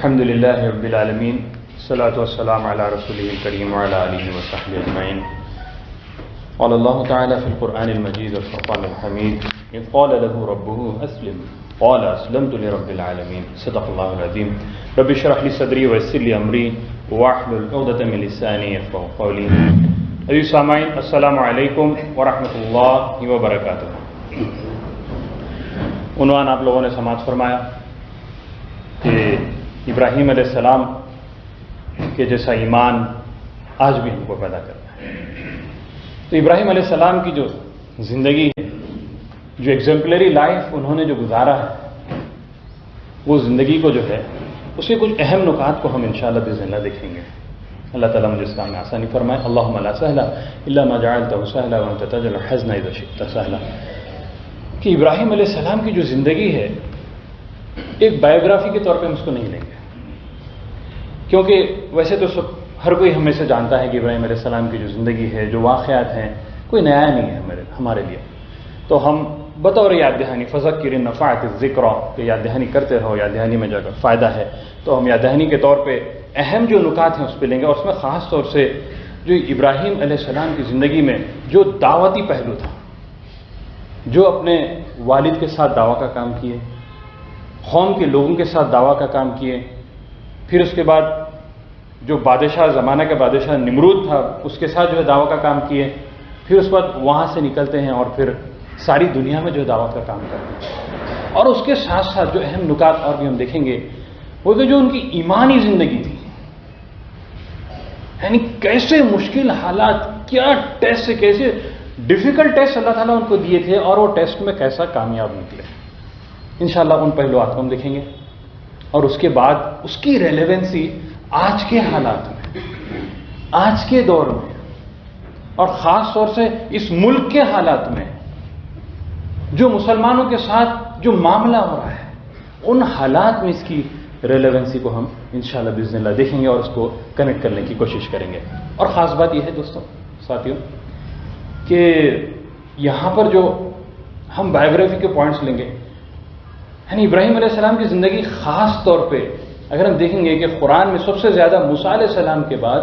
الحمد لله رب العالمين الصلاة والسلام على رسوله الكريم وعلى آله وصحبه أجمعين. قال الله تعالى في القرآن المجيد والفرقان الحميد إذ قال له ربه أسلم قال أسلمت لرب العالمين. صدق الله العظيم. رب اشرح لي صدري ويسر لي أمري واحلل عقدة من لساني يفقهوا قولي. عزیز سامعین، السلام علیکم ورحمۃ اللہ وبرکاتہ. عنوان آپ لوگوں نے سماعت فرمایا کہ ابراہیم علیہ السلام کے جیسا ایمان آج بھی ہم کو پیدا کرنا ہے. تو ابراہیم علیہ السلام کی جو زندگی ہے، جو ایگزمپلری لائف انہوں نے جو گزارا ہے، وہ زندگی کو جو ہے اس کے کچھ اہم نکات کو ہم انشاءاللہ باذن اللہ دیکھیں گے. اللہ تعالیٰ مجھے اس کام میں آسانی فرمائے. اللہم لا سہلا الا ما جعلتہ سہلا وانت تجعل الحزن اذا شئت سہلا. کہ ابراہیم علیہ السلام کی جو زندگی ہے، ایک بایوگرافی کے طور پہ ہم اس کو نہیں لیں گے، کیونکہ ویسے تو ہر کوئی ہمیں سے جانتا ہے کہ ابراہیم علیہ السلام کی جو زندگی ہے، جو واقعات ہیں، کوئی نیا نہیں ہے ہمارے لیے. تو ہم بطور یاد دہانی فذکر ان نفعت الذکر، کہ یاد دہانی کرتے رہو، یاد دہانی میں جو اگر فائدہ ہے تو ہم یاد دہانی کے طور پہ اہم جو نکات ہیں اس پہ لیں گے. اور اس میں خاص طور سے جو ابراہیم علیہ السلام کی زندگی میں جو دعوتی پہلو تھا، جو اپنے والد کے ساتھ دعویٰ کا کام کیے، قوم کے لوگوں کے ساتھ دعویٰ کا کام کیے، پھر اس کے بعد جو بادشاہ زمانہ کا بادشاہ نمرود تھا اس کے ساتھ جو ہے دعویٰ کا کام کیے، پھر اس کے بعد وہاں سے نکلتے ہیں اور پھر ساری دنیا میں جو ہے دعوت کا کام کرتے ہیں. اور اس کے ساتھ ساتھ جو اہم نکات اور بھی ہم دیکھیں گے وہ کہ جو ان کی ایمانی زندگی تھی، یعنی کیسے مشکل حالات، کیا ٹیسٹ سے کیسے ڈیفیکلٹ ٹیسٹ اللہ تعالیٰ ان کو دیے تھے اور وہ ٹیسٹ میں کیسا کامیاب نکلے. انشاءاللہ ان پہلوات کو ہم دیکھیں گے. اور اس کے بعد اس کی ریلیونسی آج کے حالات میں، آج کے دور میں، اور خاص طور سے اس ملک کے حالات میں جو مسلمانوں کے ساتھ جو معاملہ ہو رہا ہے، ان حالات میں اس کی ریلیونسی کو ہم انشاءاللہ باذن اللہ دیکھیں گے اور اس کو کنیکٹ کرنے کی کوشش کریں گے. اور خاص بات یہ ہے دوستوں، ساتھیوں، کہ یہاں پر جو ہم بایوگرافی کے پوائنٹس لیں گے، یعنی ابراہیم علیہ السلام کی زندگی خاص طور پہ اگر ہم دیکھیں گے کہ قرآن میں سب سے زیادہ موسیٰ علیہ السلام کے بعد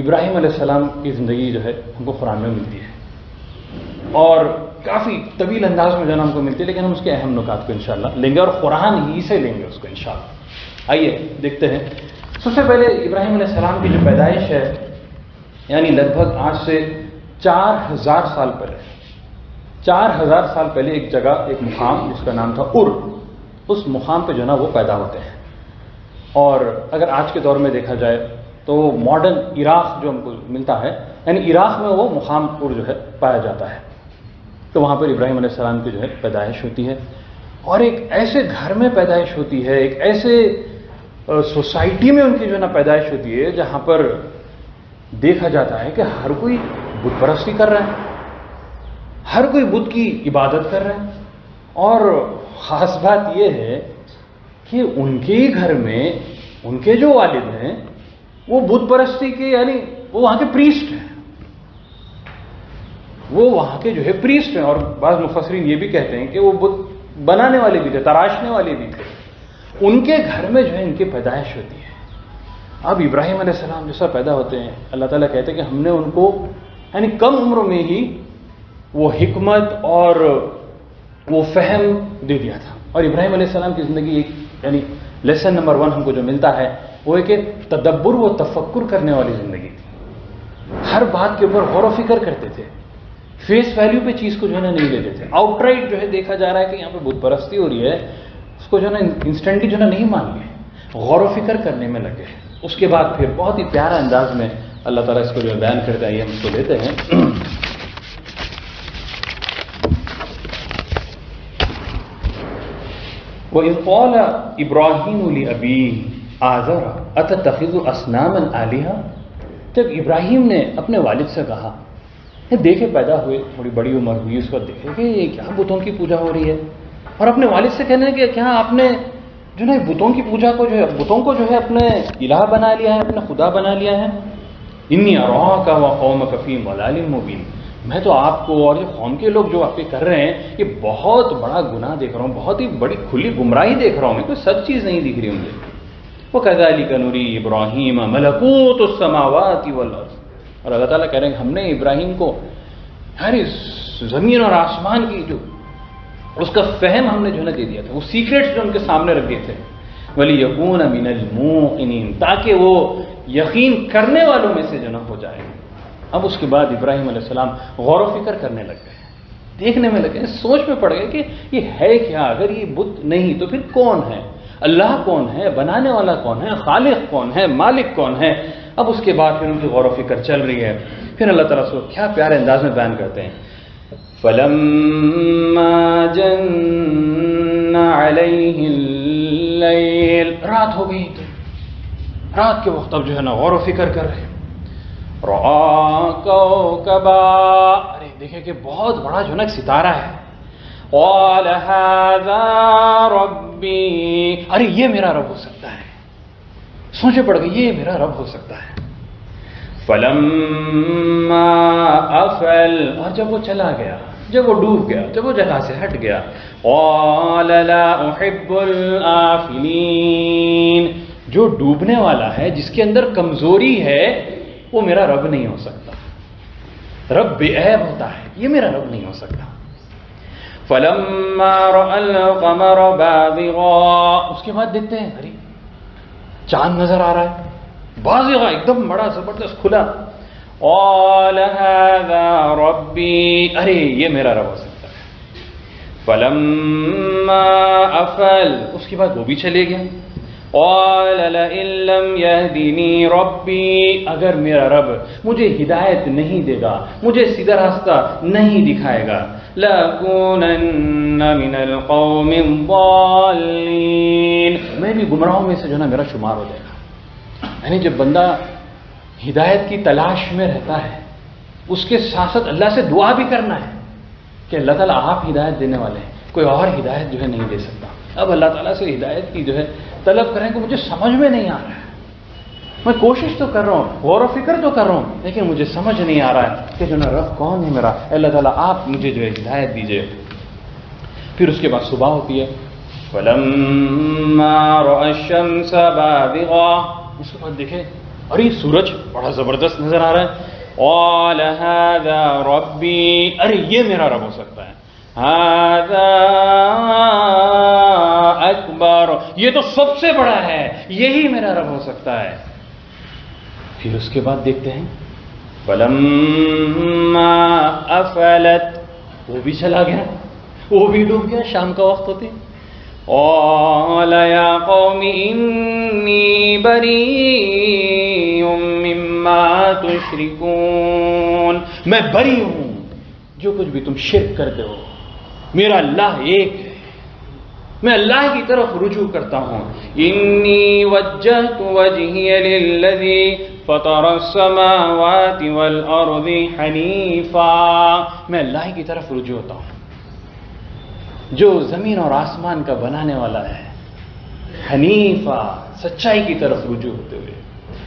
ابراہیم علیہ السلام کی زندگی جو ہے ہم کو قرآن میں ملتی ہے، اور کافی طویل انداز میں جو ہے ہم کو ملتی ہے، لیکن ہم اس کے اہم نکات کو انشاءاللہ لیں گے اور قرآن ہی سے لیں گے اس کو انشاءاللہ. آئیے دیکھتے ہیں. سب سے پہلے ابراہیم علیہ السلام کی جو پیدائش ہے، یعنی لگ بھگ آج سے 4000 سال پہلے، 4000 سال پہلے ایک جگہ، ایک مقام جس کا نام تھا ار، اس مقام پہ جو ہے نا وہ پیدا ہوتے ہیں. اور اگر آج کے دور میں دیکھا جائے تو ماڈرن عراق جو ہم کو ملتا ہے، یعنی عراق میں وہ مقام ار جو ہے پایا جاتا ہے. تو وہاں پر ابراہیم علیہ السلام کی جو ہے پیدائش ہوتی ہے، اور ایک ایسے گھر میں پیدائش ہوتی ہے، ایک ایسے سوسائٹی میں ان کی جو ہے نا پیدائش ہوتی ہے جہاں پر دیکھا جاتا ہے کہ ہر کوئی بت پرستی کر رہا ہے، ہر کوئی بت کی عبادت کر رہا ہے. اور خاص بات یہ ہے کہ ان کے ہی گھر میں ان کے جو والد ہیں وہ بت پرستی کے، یعنی وہ وہاں کے پریسٹ ہیں، وہ وہاں کے جو ہے پریسٹ ہیں. اور بعض مفسرین یہ بھی کہتے ہیں کہ وہ بت بنانے والے بھی تھے، تراشنے والے بھی تھے. ان کے گھر میں جو ہے ان کی پیدائش ہوتی ہے. اب ابراہیم علیہ السلام جیسا پیدا ہوتے ہیں، اللہ تعالیٰ کہتے ہیں کہ ہم نے ان کو یعنی کم عمر میں ہی وہ حکمت اور وہ فہم دے دیا تھا. اور ابراہیم علیہ السلام کی زندگی ایک یعنی لیسن نمبر 1 ہم کو جو ملتا ہے وہ ہے کہ تدبر و تفکر کرنے والی زندگی تھی. ہر بات کے اوپر غور و فکر کرتے تھے، فیس ویلیو پہ چیز کو جو ہے نا نہیں لیتے تھے. آؤٹ رائٹ جو ہے دیکھا جا رہا ہے کہ یہاں پہ بت پرستی ہو رہی ہے، اس کو جو ہے نا انسٹنٹلی جو ہے نا نہیں مان لیے، غور و فکر کرنے میں لگے. اس کے بعد پھر بہت ہی پیارا انداز میں اللہ تعالیٰ اس کو جو بیان کرتا ہے، ہم اس کو لیتے ہیں. وَإِذْ قَالَ إِبْرَاهِيمُ لِأَبِيهِ آزَرَ أَتَتَّخِذُ أَصْنَامًا آلِهَةً. جب ابراہیم نے اپنے والد سے کہا، دیکھے پیدا ہوئے، تھوڑی بڑی عمر ہوئی، اس وقت دیکھے کہ یہ کیا بتوں کی پوجا ہو رہی ہے. اور اپنے والد سے کہنے کہ کیا آپ نے جو ہے بتوں کی پوجا کو جو ہے، بتوں کو جو ہے اپنے الہ بنا لیا ہے، اپنا خدا بنا لیا ہے. انی اراک وقومک فی ضلال مبین. میں تو آپ کو اور جو قوم کے لوگ جو آپ کے کر رہے ہیں یہ بہت بڑا گناہ دیکھ رہا ہوں، بہت ہی بڑی کھلی گمراہی دیکھ رہا ہوں، میں کوئی سچ چیز نہیں دکھ رہی مجھے. وَكَذَلِكَ نُرِي إِبْرَاهِيمَ مَلَكُوتُ السَّمَاوَاتِ وَالْأَرْضِ. اور اللہ تعالیٰ کہہ رہے ہیں ہم نے ابراہیم کو ہر زمین اور آسمان کی جو اس کا فہم ہم نے جو ہے دے دیا تھا، وہ سیکریٹس جو ان کے سامنے رکھ دیے تھے. وَلِيَكُونَ مِنَ الْمُوقِنِينَ، تاکہ وہ یقین کرنے والوں میں سے جو نہ ہو جائے. اب اس کے بعد ابراہیم علیہ السلام غور و فکر کرنے لگ گئے، دیکھنے میں لگے، سوچ میں پڑ گئے کہ یہ ہے کیا؟ اگر یہ بت نہیں تو پھر کون ہے؟ اللہ کون ہے؟ بنانے والا کون ہے؟ خالق کون ہے؟ مالک کون ہے؟ اب اس کے بعد پھر ان کی غور و فکر چل رہی ہے. پھر اللہ تعالیٰ سے کیا پیارے انداز میں بیان کرتے ہیں، فَلَمَّا جَنَّ عَلَيْهِ اللَّيْلُ، رات ہو گئی تو رات کے وقت اب جو ہے نا غور و فکر کر رہے ہیں. رَآ كَوْكَبًا، ارے دیکھیں کہ بہت بڑا جو ہے نا ایک ستارہ ہے. قَالَ هَذَا رَبِّي، ارے یہ میرا رب ہو سکتا ہے. سوچے پڑ گئی یہ میرا رب ہو سکتا ہے. فَلَمَّا أَفَلَ، اور جب وہ چلا گیا، جب وہ ڈوب گیا، جب وہ جگہ سے ہٹ گیا، قَالَ لَا أُحِبُّ الْآفِلِينَ، جو ڈوبنے والا ہے، جس کے اندر کمزوری ہے، وہ میرا رب نہیں ہو سکتا. رب بے عیب ہوتا ہے، یہ میرا رب نہیں ہو سکتا. فَلَمَّا رَأَى الْقَمَرَ بَازِغًا، اس کے بعد دیکھتے ہیں ارے چاند نظر آ رہا ہے، بازغا ایک دم بڑا زبردست کھلا. قَالَ هَذَا رَبِّي، ارے یہ میرا رب ہو سکتا ہے. فَلَمَّا أَفَلَ، اس کے بعد وہ بھی چلے گیا. قَالَ لَئِن لَّمْ يَهْدِنِي رَبِّي، اگر میرا رب مجھے ہدایت نہیں دے گا، مجھے سیدھا راستہ نہیں دکھائے گا، لَأَكُونَنَّ مِنَ الْقَوْمِ الضَّالِّينَ، میں بھی گمراہوں میں سے جو ہے نا میرا شمار ہو جائے گا. یعنی جب بندہ ہدایت کی تلاش میں رہتا ہے، اس کے ساتھ ساتھ اللہ سے دعا بھی کرنا ہے کہ اللہ تعالیٰ آپ ہدایت دینے والے ہیں، کوئی اور ہدایت جو ہے نہیں دے سکتا. اب اللہ تعالیٰ سے ہدایت کی جو ہے طلب کریں کہ مجھے سمجھ میں نہیں آ رہا ہے، میں کوشش تو کر رہا ہوں، غور و فکر تو کر رہا ہوں، لیکن مجھے سمجھ نہیں آ رہا ہے کہ جو نا رب کون ہے میرا. اللہ تعالیٰ آپ مجھے جو ہے ہدایت دیجیے. پھر اس کے بعد صبح ہوتی ہے. فَلَمَّا رَأَى الشَّمْسَ بَازِغًا، اس کے بعد دیکھے ارے سورج بڑا زبردست نظر آ رہا ہے. قَالَ هَذَا رَبِّي، ارے یہ میرا رب ہو سکتا ہے. هَذَا أَكْبَرُ، یہ تو سب سے بڑا ہے، یہی میرا رب ہو سکتا ہے. پھر اس کے بعد دیکھتے ہیں فَلَمَّا أَفَلَتْ، وہ بھی چلا گیا، وہ بھی ڈوب گیا. شام کا وقت ہوتے. قَالَ يَا قَوْمِ إِنِّي بَرِيءٌ مِّمَّا تُشْرِكُونَ، میں بری ہوں جو کچھ بھی تم شرک کرتے ہو. میرا اللہ ایک ہے، میں اللہ کی طرف رجوع کرتا ہوں. انی وجہت وجہی للذی فطر السماوات والارض حنیفا، میں اللہ کی طرف رجوع ہوتا ہوں جو زمین اور آسمان کا بنانے والا ہے. حنیفا، سچائی کی طرف رجوع ہوتے ہوئے،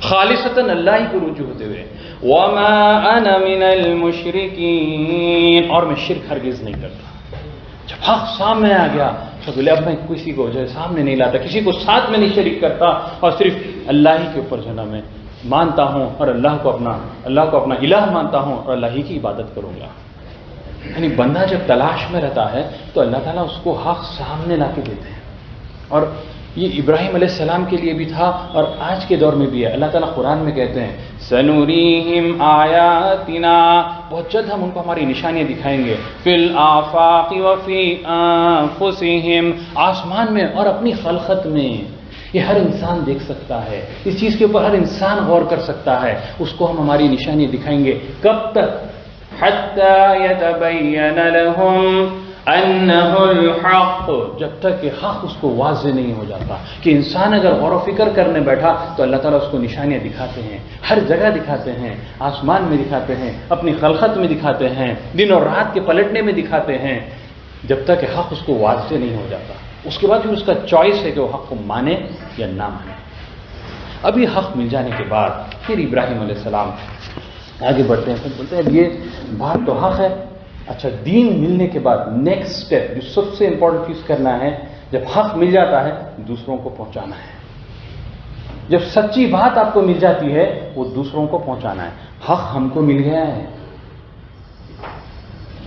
خالصتاً اللہ کو رجوع ہوتے ہوئے. وما انا من المشرکین، اور میں شرک ہرگز نہیں کرتا. جب حق سامنے آ گیا تو بولے اب میں کسی کو جو ہے سامنے نہیں لاتا، کسی کو ساتھ میں نہیں شریک کرتا، اور صرف اللہ ہی کے اوپر جو ہے نا میں مانتا ہوں، اور اللہ کو اپنا الہ مانتا ہوں، اور اللہ ہی کی عبادت کروں گا. یعنی بندہ جب تلاش میں رہتا ہے تو اللہ تعالیٰ اس کو حق سامنے لا کے دیتے ہیں. اور یہ ابراہیم علیہ السلام کے لیے بھی تھا اور آج کے دور میں بھی ہے. اللہ تعالیٰ قرآن میں کہتے ہیں سنوریہم آیاتنا، بہت جلد ہم ان کو ہماری نشانیاں دکھائیں گے. فی الآفاق وفی انفسہم، آسمان میں اور اپنی خلقت میں. یہ ہر انسان دیکھ سکتا ہے، اس چیز کے اوپر ہر انسان غور کر سکتا ہے. اس کو ہم ہماری نشانیاں دکھائیں گے. کب تک؟ حتی یتبین لہم انہ الحق، جب تک کہ حق اس کو واضح نہیں ہو جاتا. کہ انسان اگر غور و فکر کرنے بیٹھا تو اللہ تعالیٰ اس کو نشانیاں دکھاتے ہیں، ہر جگہ دکھاتے ہیں، آسمان میں دکھاتے ہیں، اپنی خلقت میں دکھاتے ہیں، دن اور رات کے پلٹنے میں دکھاتے ہیں، جب تک کہ حق اس کو واضح نہیں ہو جاتا. اس کے بعد پھر اس کا چوائس ہے کہ وہ حق کو مانے یا نہ مانے. ابھی حق مل جانے کے بعد پھر ابراہیم علیہ السلام آگے بڑھتے ہیں، پھر بولتے ہیں یہ بات تو حق ہے. اچھا، دین ملنے کے بعد نیکسٹ اسٹیپ جو سب سے امپورٹنٹ چیز کرنا ہے، جب حق مل جاتا ہے دوسروں کو پہنچانا ہے. جب سچی بات آپ کو مل جاتی ہے وہ دوسروں کو پہنچانا ہے. حق ہم کو مل گیا ہے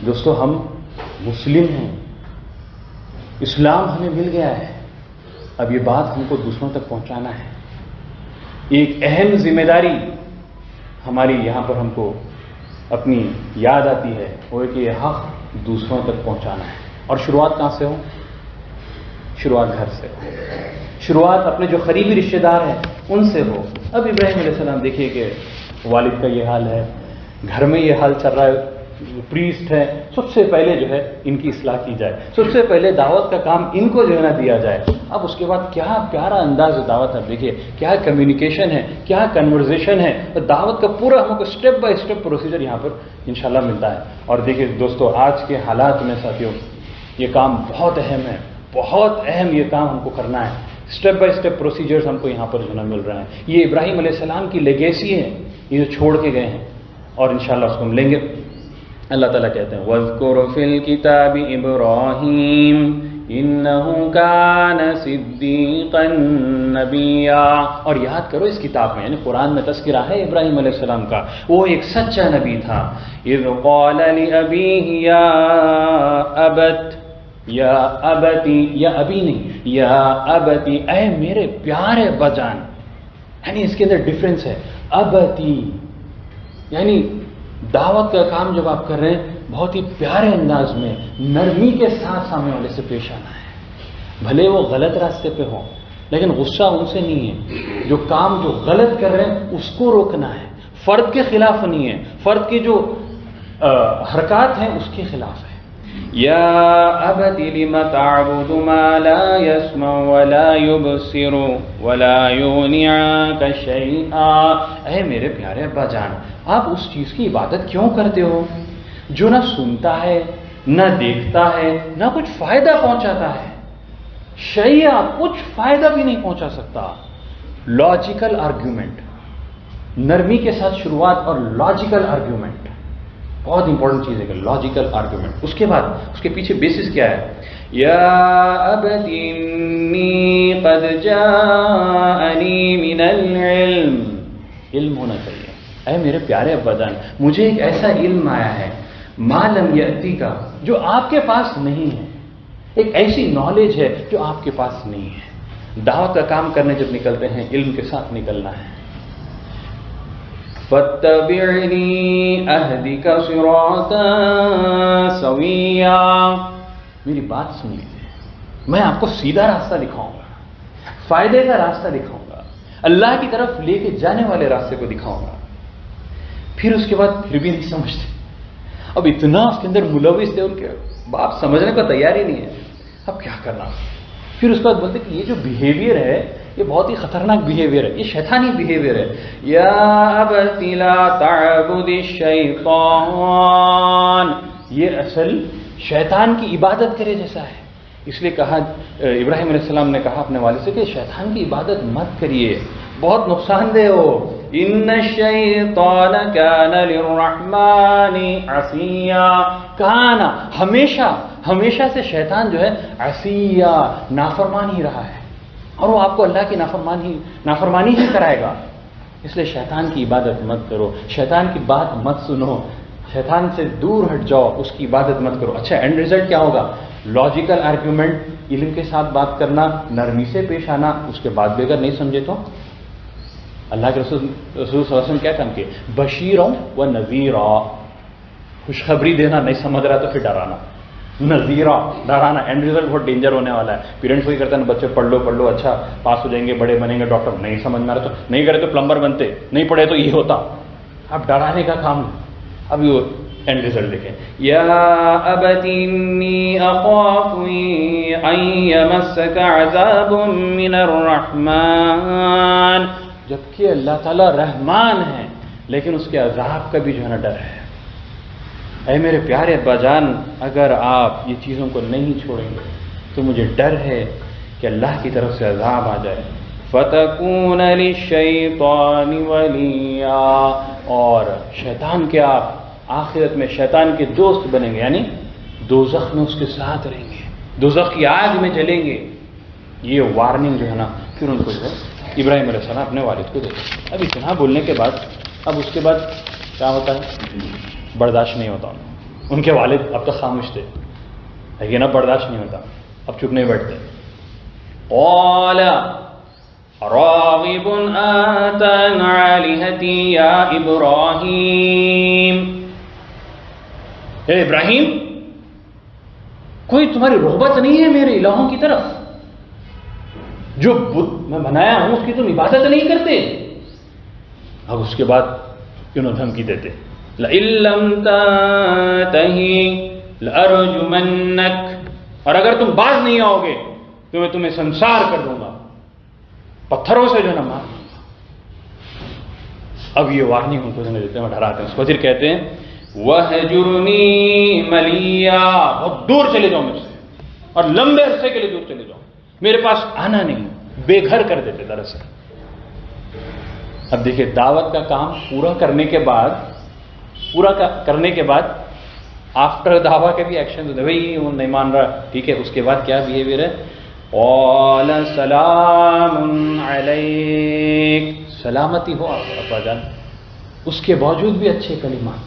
دوستو، ہم مسلم ہیں، اسلام ہمیں مل گیا ہے، اب یہ بات ہم کو دوسروں تک پہنچانا ہے. ایک اہم ذمہ داری ہماری یہاں پر ہم کو اپنی یاد آتی ہے، وہ ہے کہ یہ حق دوسروں تک پہنچانا ہے. اور شروعات کہاں سے ہو؟ شروعات گھر سے ہو، شروعات اپنے جو قریبی رشتہ دار ہیں ان سے ہو. اب ابراہیم علیہ السلام دیکھیے کہ والد کا یہ حال ہے، گھر میں یہ حال چل رہا ہے، پریسٹ ہے، سب سے پہلے جو ہے ان کی اصلاح کی جائے، سب سے پہلے دعوت کا کام ان کو جو ہے نا دیا جائے. اب اس کے بعد کیا پیارا انداز دعوت ہے، دیکھیے کیا کمیونیکیشن ہے، کیا کنورزیشن ہے. دعوت کا پورا ہم کو اسٹیپ بائی اسٹیپ پروسیجر یہاں پر انشاءاللہ ملتا ہے. اور دیکھیے دوستو، آج کے حالات میں ساتھیوں یہ کام بہت اہم ہے، بہت اہم یہ کام ہم کو کرنا ہے. اسٹیپ بائی اسٹیپ پروسیجرز ہم کو یہاں پر جو نا مل رہے ہیں. یہ ابراہیم علیہ السلام کی لیگیسی ہے، یہ جو چھوڑ کے گئے ہیں، اور انشاءاللہ اس کو ہم لیں گے. اللہ تعالیٰ کہتے ہیں وَاذْكُرْ فِي الْكِتَابِ إِبْرَاهِيمَ إِنَّهُ كَانَ صِدِّيقًا نَبِيًّا. اور یاد کرو اس کتاب میں، یعنی قرآن میں تذکرہ ہے ابراہیم علیہ السلام کا، وہ ایک سچا نبی تھا. اِذْ قَالَ لِأَبِيهِ يَا أَبَتِ، یا ابتی، یا ابی نہیں، یا ابتی، اے میرے پیارے بجان. یعنی اس کے اندر ڈفرنس ہے. ابتی یعنی دعوت کا کام جب آپ کر رہے ہیں بہت ہی پیارے انداز میں، نرمی کے ساتھ سامنے والے سے پیش آنا ہے. بھلے وہ غلط راستے پہ ہوں لیکن غصہ ان سے نہیں ہے. جو کام جو غلط کر رہے ہیں اس کو روکنا ہے، فرد کے خلاف نہیں ہے، فرد کی جو حرکات ہیں اس کے خلاف ہے. یا ابت لم تعبد ما لا يسمع ولا يبصر ولا يغني عنك شيئا. اے میرے پیارے ابا جان، آپ اس چیز کی عبادت کیوں کرتے ہو جو نہ سنتا ہے، نہ دیکھتا ہے، نہ کچھ فائدہ پہنچاتا ہے؟ شیئا، کچھ فائدہ بھی نہیں پہنچا سکتا. لاجیکل آرگیومنٹ، نرمی کے ساتھ شروعات اور لاجیکل آرگیومنٹ بہت امپورٹنٹ چیز ہے کہ لاجیکل آرگیومنٹ. اس کے بعد اس کے پیچھے بیسس کیا ہے؟ یا ابت انی قد جاءنی من العلم. علم ہونا چاہیے. اے میرے پیارے ابا جان، مجھے ایک ایسا علم آیا ہے ما لم یأتی کا، جو آپ کے پاس نہیں ہے. ایک ایسی نالج ہے جو آپ کے پاس نہیں ہے. دعوت کا کام کرنے جب نکلتے ہیں علم کے ساتھ نکلنا ہے. فَاتَّبِعْنِي أَهْدِكَ صِرَاطًا سَوِيًّا. میری بات سن لیجیے، میں آپ کو سیدھا راستہ دکھاؤں گا، فائدے کا راستہ دکھاؤں گا، اللہ کی طرف لے کے جانے والے راستے کو دکھاؤں گا. پھر اس کے بعد پھر بھی نہیں سمجھتے. اب اتنا اس کے اندر ملوث تھے، ان کے باپ سمجھنے کو تیار ہی نہیں ہے. اب کیا کرنا؟ پھر اس کے بعد بولتے کہ یہ جو بیہیویئر ہے یہ بہت ہی خطرناک بیہیویئر ہے، یہ شیطانی بیہیویئر ہے. یا ابت لا تعبد الشیطان، یہ اصل شیطان کی عبادت کرے جیسا ہے. اس لیے کہا، ابراہیم علیہ السلام نے کہا اپنے والد سے کہ شیطان کی عبادت مت کریے، بہت نقصان دہ ہو. ان الشیطان کان للرحمن عصیا. کان، ہمیشہ سے شیطان جو ہے عصیا، نافرمان ہی رہا ہے، اور وہ آپ کو اللہ کی نافرمانی ہی کرائے گا. اس لیے شیطان کی عبادت مت کرو، شیطان کی بات مت سنو، شیطان سے دور ہٹ جاؤ، اس کی عبادت مت کرو. اچھا، اینڈ ریزلٹ کیا ہوگا؟ لاجیکل آرگیومنٹ، علم کے ساتھ بات کرنا، نرمی سے پیش آنا. اس کے بعد بھی اگر نہیں سمجھے تو اللہ کے رسول صلی اللہ علیہ وسلم کیا کام کیے؟ بشیرا و نذیرا، خوشخبری دینا. نہیں سمجھ رہا تو پھر ڈرانا. نذیرا، ڈرانا. اینڈ ریزلٹ بہت ڈینجر ہونے والا ہے. پیرنٹس وہی کرتے ہیں، بچے پڑھ لو اچھا پاس ہو جائیں گے، بڑے بنیں گے ڈاکٹر. نہیں سمجھ میں آ رہا تو نہیں کرے تو پلمبر بنتے، نہیں پڑھے تو یہ ہوتا. اب ڈرانے کا کام. اب یہ اینڈ ریزلٹ دیکھیں. یا ابت انی اخاف ان یمسک عذاب من الرحمن. جبکہ اللہ تعالیٰ رحمان ہے لیکن اس کے عذاب کا بھی جو ہے نا ڈر ہے. اے میرے پیارے ابا جان، اگر آپ یہ چیزوں کو نہیں چھوڑیں گے تو مجھے ڈر ہے کہ اللہ کی طرف سے عذاب آ جائے. فَتَكُونَ لِلشَّيْطَانِ وَلِيًّا. اور شیطان کے آپ آخرت میں شیطان کے دوست بنیں گے، یعنی دوزخ میں اس کے ساتھ رہیں گے، دوزخ کی آگ میں جلیں گے. یہ وارننگ جو ہے نا پھر ان کو جو ہے ابراہیم علیہ السلام اپنے والد کو دیتے. اب اتنا بولنے کے بعد اب اس کے بعد کیا ہوتا ہے؟ برداشت نہیں ہوتا ان کے والد اب تک خاموش تھے، ہے نا، برداشت نہیں ہوتا، اب چپ نہیں بیٹھتے. قال راغب انت عن آلہتی یا ابراہیم، اے ابراہیم کوئی تمہاری رغبت نہیں ہے میرے الہوں کی طرف؟ جو بت میں بنایا ہوں اس کی تم عبادت نہیں کرتے؟ اب اس کے بعد کیوں دھمکی دیتے، لئن لم تنتہی لأرجمنک، اور اگر تم باز نہیں آؤ گے تو میں تمہیں سنسار کر دوں گا، پتھروں سے جو نہ مار دوں گا. اب یہ وارننگ ان کو دیتے ہیں، ڈراتے ہیں اس کو. پھر کہتے ہیں وَهْجُرْنِي مَلِيًّا، بہت دور چلے جاؤ مجھ سے، اور لمبے عرصے کے لیے دور چلے جاؤ، میرے پاس آنا نہیں. بے گھر کر دیتے دراصل. اب دیکھیں دعوت کا کام پورا کرنے کے بعد آفٹر دعویٰ کے بھی ایکشن ہوتے ہیں. بھائی وہ نہیں مان رہا، ٹھیک ہے، اس کے بعد کیا بیہیویئر ہے؟ قال سلام علیک، سلامتی ہو آپ ابا جان. اس کے باوجود بھی اچھے کلمات.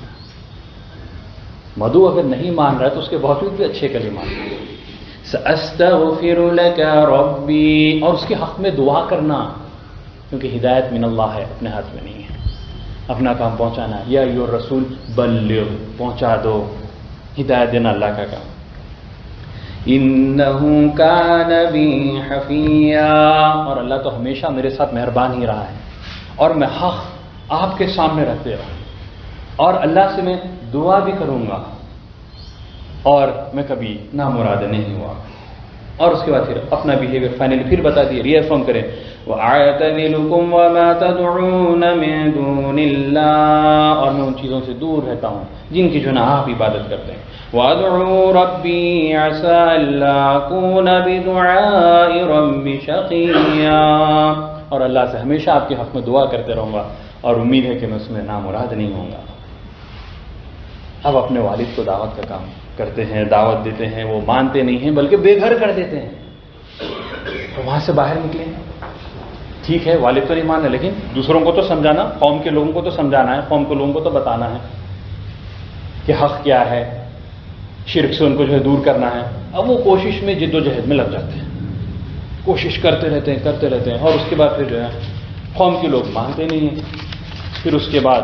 مدعو اگر نہیں مان رہا ہے تو اس کے باوجود بھی اچھے کلمات. سأستغفر لك ربی، اور اس کے حق میں دعا کرنا، کیونکہ ہدایت من اللہ ہے، اپنے ہاتھ میں نہیں ہے. اپنا کام پہنچانا، یا ایھا الرسول بلغ، پہنچا دو. ہدایت دینا اللہ کا کام. انہ کان بی حفیا، اور اللہ تو ہمیشہ میرے ساتھ مہربان ہی رہا ہے، اور میں حق آپ کے سامنے رکھتے رہا، اور اللہ سے میں دعا بھی کروں گا، اور میں کبھی نامراد نہیں ہوا. اور اس کے بعد پھر اپنا بیہیویئر فائنلی پھر بتا دیے، ری افرم کریں. وَأَعْتَزِلُكُمْ وَمَا تَدْعُونَ مِن دُونِ اللَّهِ، اور میں ان چیزوں سے دور رہتا ہوں جن کی جو نا آپ عبادت کرتے ہیں. وَأَدْعُو رَبِّي عَسَىٰ أَلَّا أَكُونَ بِدُعَاءِ رَبِّي شَقِيًّا، اور اللہ سے ہمیشہ آپ کے حق میں دعا کرتے رہوں گا، اور امید ہے کہ میں اس میں نامراد نہیں ہوں گا. اب اپنے والد کو دعوت کا کام کرتے ہیں، دعوت دیتے ہیں، وہ مانتے نہیں ہیں بلکہ بے گھر کر دیتے ہیں. تو وہاں سے باہر نکلے. ٹھیک ہے والد تو نہیں مان رہے، لیکن دوسروں کو تو سمجھانا، قوم کے لوگوں کو تو سمجھانا ہے، قوم کے لوگوں کو تو بتانا ہے کہ حق کیا ہے، شرک سے ان کو جو ہے دور کرنا ہے. اب وہ کوشش میں جد و جہد میں لگ جاتے ہیں، کوشش کرتے رہتے ہیں، اور اس کے بعد پھر جو ہے قوم کے لوگ مانتے نہیں ہیں. پھر اس کے بعد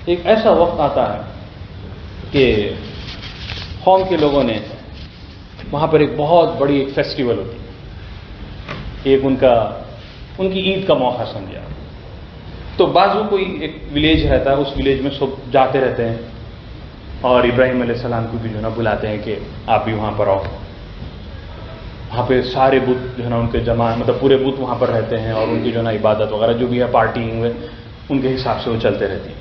ایک ایسا وقت آتا ہے کہ قوم کے لوگوں نے وہاں پر ایک بہت بڑی ایک فیسٹیول ہوتی ہے، ایک ان کی عید کا موقع سمجھا. تو بعضوں کوئی ایک ولیج رہتا ہے، اس ولیج میں سب جاتے رہتے ہیں، اور ابراہیم علیہ السلام کو بھی جو ہے نا بلاتے ہیں کہ آپ بھی وہاں پر آؤ. وہاں پہ سارے بت جو ہے نا ان کے جمع، مطلب پورے بت وہاں پر رہتے ہیں، اور ان کی جو ہے نا عبادت وغیرہ جو بھی ہے، پارٹی ہوئے ان کے حساب سے وہ چلتے رہتی ہیں.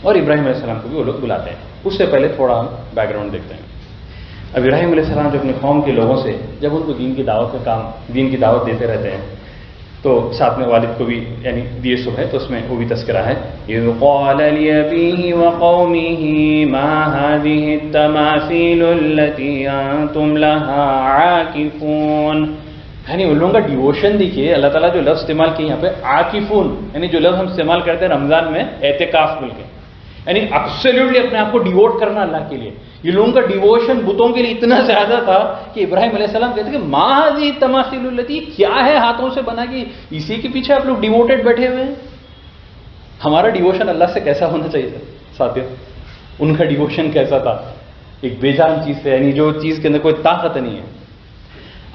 اور ابراہیم علیہ السلام کو بھی وہ لوگ بلاتے ہیں. اس سے پہلے تھوڑا ہم بیک گراؤنڈ دیکھتے ہیں. اب ابراہیم علیہ السلام جو اپنے قوم کے لوگوں سے جب ان کو دین کی دعوت دیتے رہتے ہیں، تو ساتھ میں والد کو بھی یعنی دیے صبح ہے، تو اس میں وہ بھی تذکرہ ہے. اذ قال لأبيه وقومه ما هذه التماثيل التي انتم لها عاكفون، یعنی ان لوگوں کا ڈیووشن دیکھیے. اللہ تعالیٰ جو لفظ استعمال کیے یہاں پہ عاکفون، یعنی جو لفظ ہم استعمال کرتے ہیں رمضان میں اعتکاف بول کے، یعنی ایبسلیوٹلی اپنے آپ کو ڈیووٹ کرنا اللہ کے لیے. یہ لوگوں کا ڈیووشن بتوں کے لیے اتنا زیادہ تھا کہ ابراہیم علیہ السلام کہتے ہیں کہ ما هذه التماثيل التي، کیا ہے ہاتھوں سے بنا کے اسی کے پیچھے آپ لوگ ڈیووٹیڈ بیٹھے ہوئے ہیں. ہمارا ڈیووشن اللہ سے کیسا ہونا چاہیے تھا ساتھیوں؟ ان کا ڈیووشن کیسا تھا؟ ایک بے جان چیز سے، یعنی جو چیز کے اندر کوئی طاقت نہیں ہے.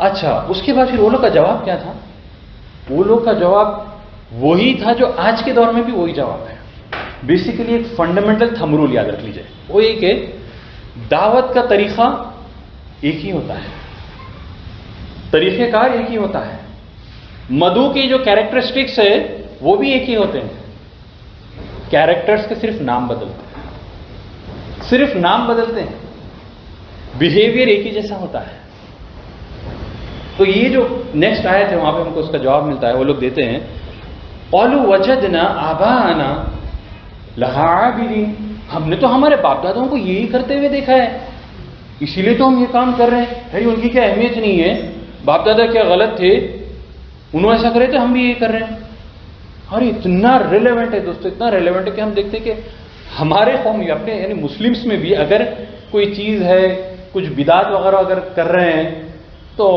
اچھا اس کے بعد پھر وہ لوگ کا جواب کیا تھا؟ وہ لوگ کا جواب وہی تھا جو آج کے دور میں بھی وہی جواب ہے. بیسیکلی ایک فنڈامنٹل تھم رول یاد رکھ لیجئے، وہ یہ کہ دعوت کا طریقہ ایک ہی ہوتا ہے، طریقہ کار ایک ہی ہوتا ہے، مدعو کی جو کیریکٹرسٹکس ہے وہ بھی ایک ہی ہوتے ہیں. کیریکٹرز کے صرف نام بدلتے ہیں، صرف نام بدلتے ہیں، بیہیویئر ایک ہی جیسا ہوتا ہے. تو یہ جو نیکسٹ آیت ہے وہاں پہ ہم کو اس کا جواب ملتا ہے. وہ لوگ دیتے ہیں قالوا وجدنا آباءنا لها عابدین، ہم نے تو ہمارے باپ دادوں کو یہی کرتے ہوئے دیکھا ہے، اسی لیے تو ہم یہ کام کر رہے ہیں. بھائی ان کی کیا اہمیت نہیں ہے؟ باپ دادا کیا غلط تھے؟ انہوں ایسا کرے تو ہم بھی یہی کر رہے ہیں. اور اتنا ریلیونٹ ہے دوستو، اتنا ریلیونٹ ہے کہ ہم دیکھتے ہیں کہ ہمارے قوم اپنے یعنی مسلمس میں بھی اگر کوئی چیز ہے، کچھ بدعت وغیرہ اگر کر رہے ہیں تو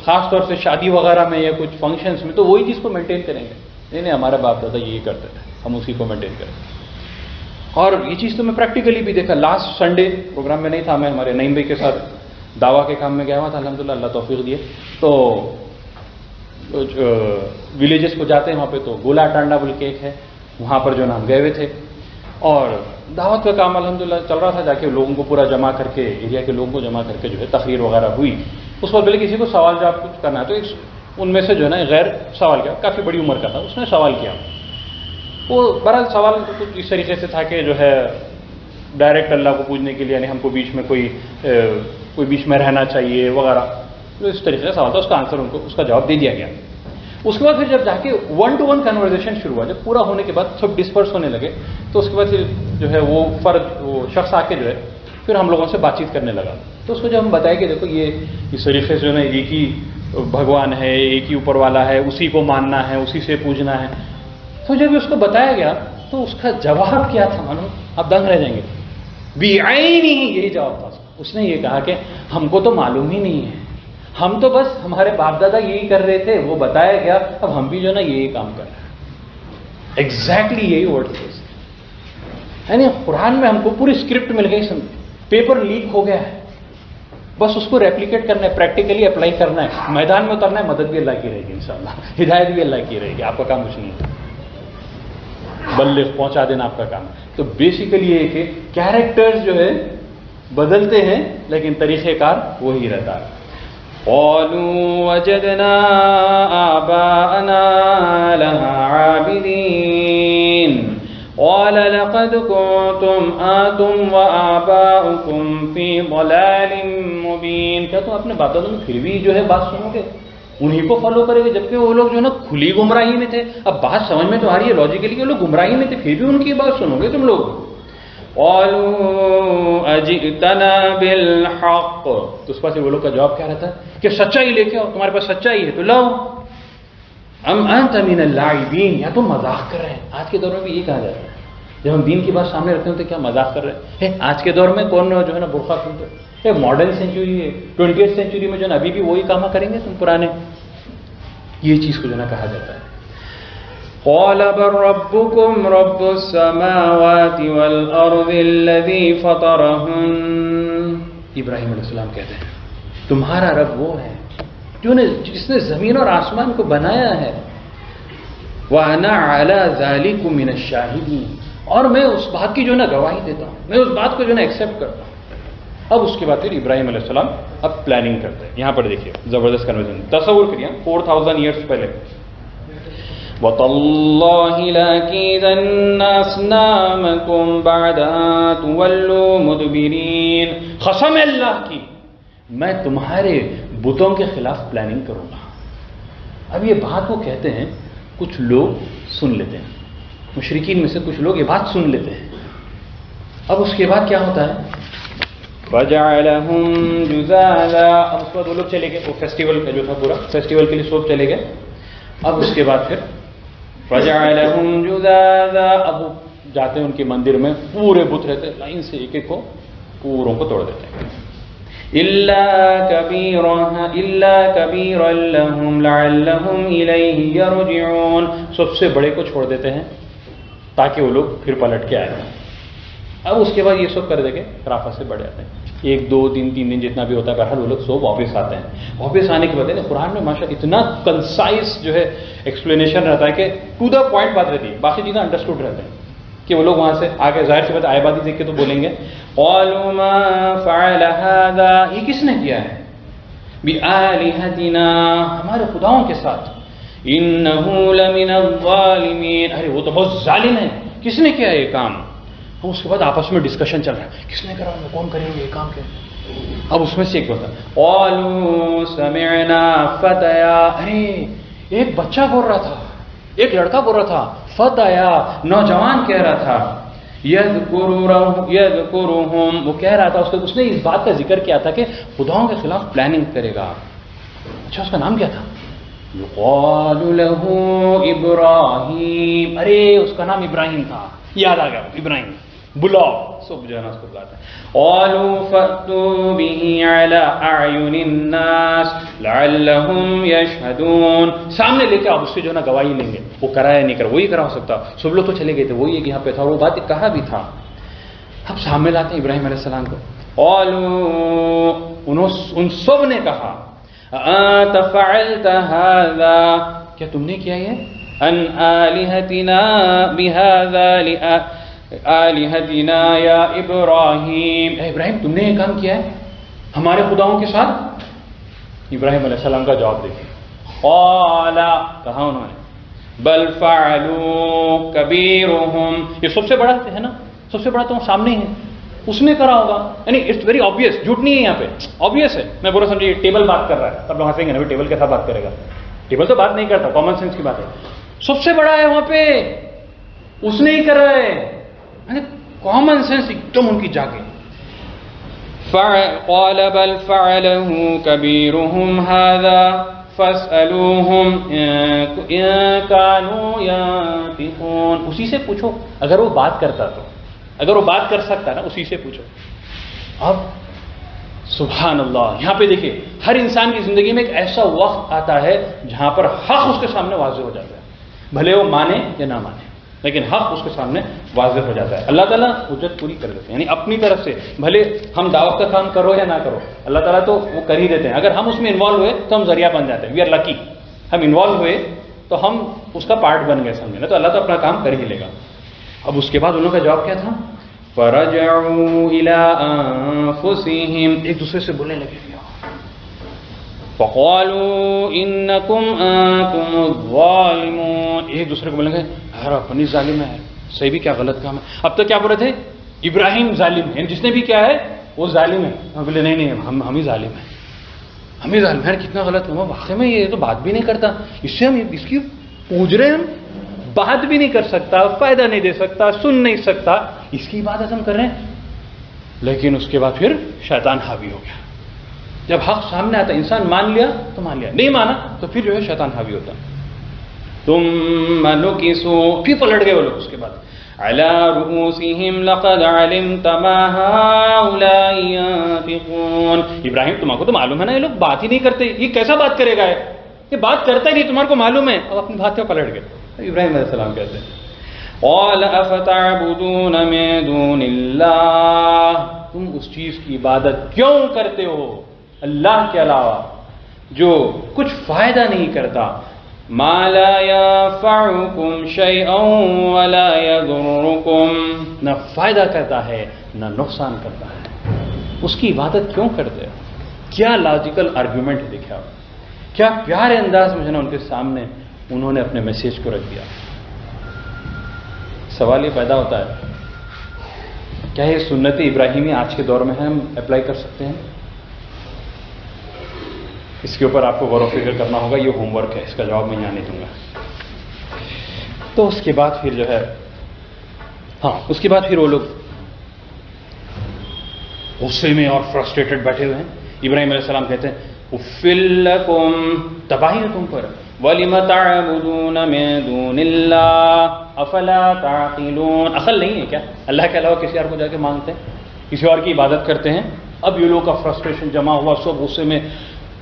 خاص طور سے شادی وغیرہ میں یا کچھ فنکشنز میں تو وہی چیز کو مینٹین کریں گے. نہیں ہمارے باپ دادا یہی کرتے تھے، ہم اسی کو مینٹین کریں گے. اور یہ چیز تو میں پریکٹیکلی بھی دیکھا. لاسٹ سنڈے پروگرام میں نہیں تھا، میں ہمارے نعیم بھائی کے ساتھ دعویٰ کے کام میں گیا ہوا تھا. الحمدللہ اللہ توفیق دیے. تو ولیجز کو جاتے ہیں وہاں پہ، تو گولا ٹانڈا بول کے ایک ہے، وہاں پر جو ہم گئے ہوئے تھے اور دعوت کا کام الحمدللہ چل رہا تھا. جا کے لوگوں کو پورا جمع کر کے، ایریا کے لوگوں کو جمع کر کے جو ہے تقریر وغیرہ ہوئی. اس وقت پہلے کسی کو سوال جواب کچھ کرنا ہے تو ان میں سے جو ہے نا غیر سوال کیا، کافی بڑی عمر کا تھا، اس نے سوال کیا. وہ بہرحال سوال کچھ اس طریقے سے تھا کہ جو ہے ڈائریکٹ اللہ کو پوجنے کے لیے، یعنی ہم کو بیچ میں کوئی بیچ میں رہنا چاہیے وغیرہ، تو اس طریقے سے سوال تھا. اس کا آنسر ان کو، اس کا جواب دے دیا گیا. اس کے بعد پھر جب جا کے 1-to-1 کنورزیشن شروع ہوا، جب پورا ہونے کے بعد سب ڈسپرس ہونے لگے، تو اس کے بعد پھر جو ہے وہ شخص آ کے جو ہے پھر ہم لوگوں سے بات چیت کرنے لگا. تو اس کو جب ہم بتایا کہ دیکھو یہ اس طریقے سے جو ہے ایک ہی بھگوان ہے، ایک ہی اوپر والا ہے، اسی کو ماننا ہے، اسی سے پوجنا ہے. تو جب اس کو بتایا گیا تو اس کا جواب کیا تھا معلوم؟ آپ دنگ رہ جائیں گے. بعینہ یہی جواب تھا. اس نے یہ کہا کہ ہم کو تو معلوم ہی نہیں ہے، ہم تو بس ہمارے باپ دادا یہی کر رہے تھے، وہ بتایا گیا، اب ہم بھی جو ہے نا یہی کام کر رہے ہیں. ایگزیکٹلی یہی ورڈ تھے. یعنی قرآن میں ہم کو پوری اسکرپٹ مل گئی، پیپر لیک ہو گیا ہے، بس اس کو ریپلیکیٹ کرنا ہے، پریکٹیکلی اپلائی کرنا ہے، میدان میں اترنا ہے. مدد بھی اللہ کی رہے گی انشاءاللہ، ہدایت بھی اللہ کی رہے گی. آپ کا کام کچھ نہیں ہے، بلغ پہنچا دینا آپ کا کام. تو بیسیکلی یہ کہ کیریکٹرز جو ہے بدلتے ہیں لیکن طریقہ کار وہی رہتا ہے. قالوا وجدنا آباءنا لها عابدين قال لقد كنتم آنتم وآباؤكم في ضلال مبين. کیا تم اپنے باپ دادوں میں پھر بھی جو ہے بات سنو گے، انہی کو فالو کرے گے، جبکہ وہ لوگ جو ہے نا کھلی گمراہی میں تھے. اب بات سمجھ میں تو آ رہی ہے لاجیکلی کہ وہ لوگ گمراہی میں تھے، پھر بھی ان کی بات سنو گے تم لوگ. قالوا اجئتنا بالحق. تو اس پاس وہ لوگ کا جواب کیا رہتا ہے کہ سچائی لے کے آؤ، تمہارے پاس سچائی ہے تو لاؤ. ام انت من اللاعبین، یا تم مذاق کر رہے ہیں. آج کے دور میں بھی یہ کہا جاتا ہے جب ہم دین کی بات سامنے رکھتے ہیں تو کیا مذاق کر رہے ہیں. آج کے دور میں کون جو ہے نا برقع پہنتے ہیں، ماڈرن سینچری ہے، 20th سینچری میں جو ہے نا ابھی بھی وہی کام کریں گے تم پرانے. یہ چیز کو جو ہے نا کہا جاتا ہے. قال بل ربكم رب السماوات والارض الذي فطرهن. ابراہیم علیہ السلام کہتے ہیں تمہارا رب وہ ہے جس نے زمین اور آسمان کو بنایا ہے. وَأَنَا عَلَى ذَلِكُم مِّنَ الشَّاهِدِينَ. اور میں اس بات کی جو ہے نا گواہی دیتا ہوں، میں اس بات کو جو ہے نا ایکسیپٹ کرتا ہوں. اب اس کے بعد پھر ابراہیم علیہ السلام اب پلاننگ کرتے ہیں. یہاں پر دیکھیے زبردست کنورژن. تصور کریے 4000 ایئرس پہلے، وَتَاللَّهِ لَأَكِيدَنَّ أَصْنَامَكُمْ بَعْدَ أَن تُوَلُّوا مُدْبِرِينَ. قسم اللہ کی میں تمہارے بتوں کے خلاف پلاننگ کروں گا. اب یہ بات وہ کہتے ہیں، کچھ لوگ سن لیتے ہیں، مشرکین میں سے کچھ لوگ یہ بات سن لیتے ہیں. اب اس کے بعد کیا ہوتا ہے؟ وَجَعَلَهُمْ جُذَاذًا. اب اس کے بعد وہ لوگ چلے گئے، وہ فیسٹیول کا جو تھا پورا فیسٹیول کے لیے سب چلے گئے. اب اس کے بعد پھر وَجَعَلَهُمْ جُذَاذًا. اب وہ جاتے ہیں ان کے مندر میں، پورے بت رہتے ہیں لائن سے، ایک ایک کو پوروں کو توڑ دیتے ہیں. إِلَّا كَبِيرًا لَهُمْ لَعَلَّهُمْ إِلَيْهِ يَرْجِعُونَ. سب سے بڑے کو چھوڑ دیتے ہیں تاکہ وہ لوگ پھر پلٹ کے آئے. اب اس کے بعد یہ سب کر دے کے رافع سے بڑھ جاتے ہیں. 1 2 3 3 دن جتنا بھی ہوتا ہے، بہرحال وہ لوگ سب واپس آتے ہیں. واپس آنے کے بعد قرآن میں ماشاء اتنا کنسائز جو ہے ایکسپلینیشن رہتا ہے کہ ٹو دا پوائنٹ بات رہتی ہے، باقی چیزیں انڈرسٹوڈ رہتے ہیں کہ وہ لوگ وہاں سے آگے ظاہر سی بات آئے بات دیکھ کے تو بولیں گے قالوا ما فعل هذا. یہ کس نے کیا ہے؟ بآلهتنا، ہمارے خداؤں کے ساتھ. انه لمن الظالمین. ارے وہ تو بہت ظالم ہے، کس نے کیا یہ کام؟ اس کے بعد آپس میں ڈسکشن چل رہا ہے کس نے کرا، کون کریں گے یہ کام کیا. اب اس میں سے ایک ہوتا ہے قالوا سمعنا فتیا. ارے ایک بچہ بول رہا تھا، ایک لڑکا بول رہا تھا، فتیا نوجوان کہہ رہا تھا، یذکرہم وہ کہہ رہا تھا، اس نے اس بات کا ذکر کیا تھا کہ خداؤں کے خلاف پلاننگ کرے گا. اچھا اس کا نام کیا تھا؟ یقال لہ ابراہیم، ارے اس کا نام ابراہیم تھا، یاد آ گیا ابراہیم، بلاؤ، سب جو ہے نا اس کو بلاتے ہیں. قالوا فأتوا به على أعين الناس لعلهم يشهدون، سامنے لے کے آپ اس سے جو ہے نا گواہی لیں گے، وہ کرا یا نہیں کرا، وہی کرا ہو سکتا، سب لوگ تو چلے گئے تھے، وہی ایک یہاں پہ تھا، وہ بات کہا بھی تھا. اب سامنے لاتے ہیں ابراہیم علیہ السلام کو. قالوا، ان سب نے کہا، أنت فعلت هذا، کیا تم نے کیا یہ، عن آلهتنا بهذا آلہتنا یا ابراہیم، اے ابراہیم تم نے یہ کام کیا ہے ہمارے خداؤں کے ساتھ. ابراہیم علیہ السلام کا جواب دیکھیں. قال، کہا انہوں نے، بل فعلوا کبیرہم، یہ سب سے بڑا ہے نا، سب سے بڑا تو سامنے ہی ہے، اس نے کرا ہوگا، یعنی اٹس ویری آبویس، جھوٹ نہیں ہے یہاں پہ، آبویس ہے. میں بولا سمجھے ٹیبل بات کر رہا ہے، سب لوگ ہنسیں گے نا، ٹیبل کیسا بات کرے گا، ٹیبل تو بات نہیں کرتا، کامن سینس کی بات ہے. سب سے بڑا ہے وہاں پہ، اس نے ہی کرا ہے، کامن سینس ایک دم ان کی جاگے. قال بل فعله كبيرهم هذا فاسألوهم إن كانوا ينطقون، اسی سے پوچھو اگر وہ بات کرتا تو، اگر وہ بات کر سکتا نا اسی سے پوچھو. اب سبحان اللہ، یہاں پہ دیکھیے ہر انسان کی زندگی میں ایک ایسا وقت آتا ہے جہاں پر حق اس کے سامنے واضح ہو جاتا ہے، بھلے وہ مانے یا نہ مانے، لیکن حق اس کے سامنے واضح ہو جاتا ہے. اللہ تعالیٰ حجت پوری کر دیتے ہیں، یعنی اپنی طرف سے، بھلے ہم دعوت کا کام کرو یا نہ کرو، اللہ تعالیٰ تو وہ کر ہی دیتے ہیں. اگر ہم اس میں انوالو ہوئے تو ہم ذریعہ بن جاتے ہیں، وی آر لکی، ہم انوالو ہوئے تو ہم اس کا پارٹ بن گئے سمجھے نا، تو اللہ تو اپنا کام کر ہی لے گا. اب اس کے بعد ان لوگوں کا جواب کیا تھا، فرجعوا الى انفسهم، ایک دوسرے سے بولنے لگے، فقالوا انکم انتم الظالمون، ایک دوسرے کو بولیں گے ہر اپنی ظالم ہے، صحیح بھی کیا غلط کام ہے. اب تک کیا بول رہے تھے، ابراہیم ظالم ہے، جس نے بھی کیا ہے وہ ظالم ہے. ہم بولے نہیں ہم ہی ظالم ہیں، ہم ہی ظالم ہیں، کتنا غلط ہے، واقعی میں یہ تو بات بھی نہیں کرتا، اس سے ہم اس کی پوچھ رہے ہیں، ہم بات بھی نہیں کر سکتا، فائدہ نہیں دے سکتا، سن نہیں سکتا، اس کی عبادت ہم کر رہے ہیں. لیکن اس کے بعد پھر شیطان حاوی ہو گیا. جب حق سامنے آتا، انسان مان لیا تو مان لیا، نہیں مانا تو پھر جو ہے شیطان حاوی ہوتا. ثم نكسوا، پھر پلٹ گئے وہ لوگ اس کے بعد، على رؤوسهم لقد علمت ما هؤلاء ينطقون، ابراہیم تمہارے کو تو معلوم ہے نا یہ لوگ بات ہی نہیں کرتے، یہ کیسا بات کرے گا، یہ بات کرتا ہی نہیں، تمہارے کو معلوم ہے. اب اپنی بات پہ پلٹ گئے. ابراہیم علیہ السلام کہتے ہیں، قال افتعبدون من دون اللہ، تم اس چیز کی عبادت کیوں کرتے ہو اللہ کے علاوہ جو کچھ فائدہ نہیں کرتا، ما لا ينفعكم شيئا ولا يضركم، نہ فائدہ کرتا ہے نہ نقصان کرتا ہے، اس کی عبادت کیوں کرتے ہو. کیا لاجیکل آرگیومنٹ ہے، دیکھا کیا پیارے انداز میں جو ہے نا ان کے سامنے انہوں نے اپنے میسیج کو رکھ دیا. سوال یہ پیدا ہوتا ہے، کیا یہ سنت ابراہیمی آج کے دور میں ہے، ہم اپلائی کر سکتے ہیں؟ اس کے اوپر آپ کو غور و فکر کرنا ہوگا، یہ ہوم ورک ہے، اس کا جواب میں یہاں نہیں دوں گا. تو اس کے بعد پھر جو ہے، ہاں اس کے بعد پھر وہ لوگ غصے میں اور فرسٹریٹڈ بیٹھے ہوئے ہیں. ابراہیم علیہ السلام کہتے ہیں اُفِّل لَكُمْ، تباہی ہے تم پر، وَلِمَ تَعْبُدُونَ مِن دُونِ اللَّهِ أَفَلَا تَعْقِلُونَ، عقل نہیں ہے کیا، اللہ کے علاوہ کسی اور کو جا کے مانگتے ہیں، کسی اور کی عبادت کرتے ہیں. اب یہ لوگ کا فرسٹریشن جمع ہوا، سب غصے میں،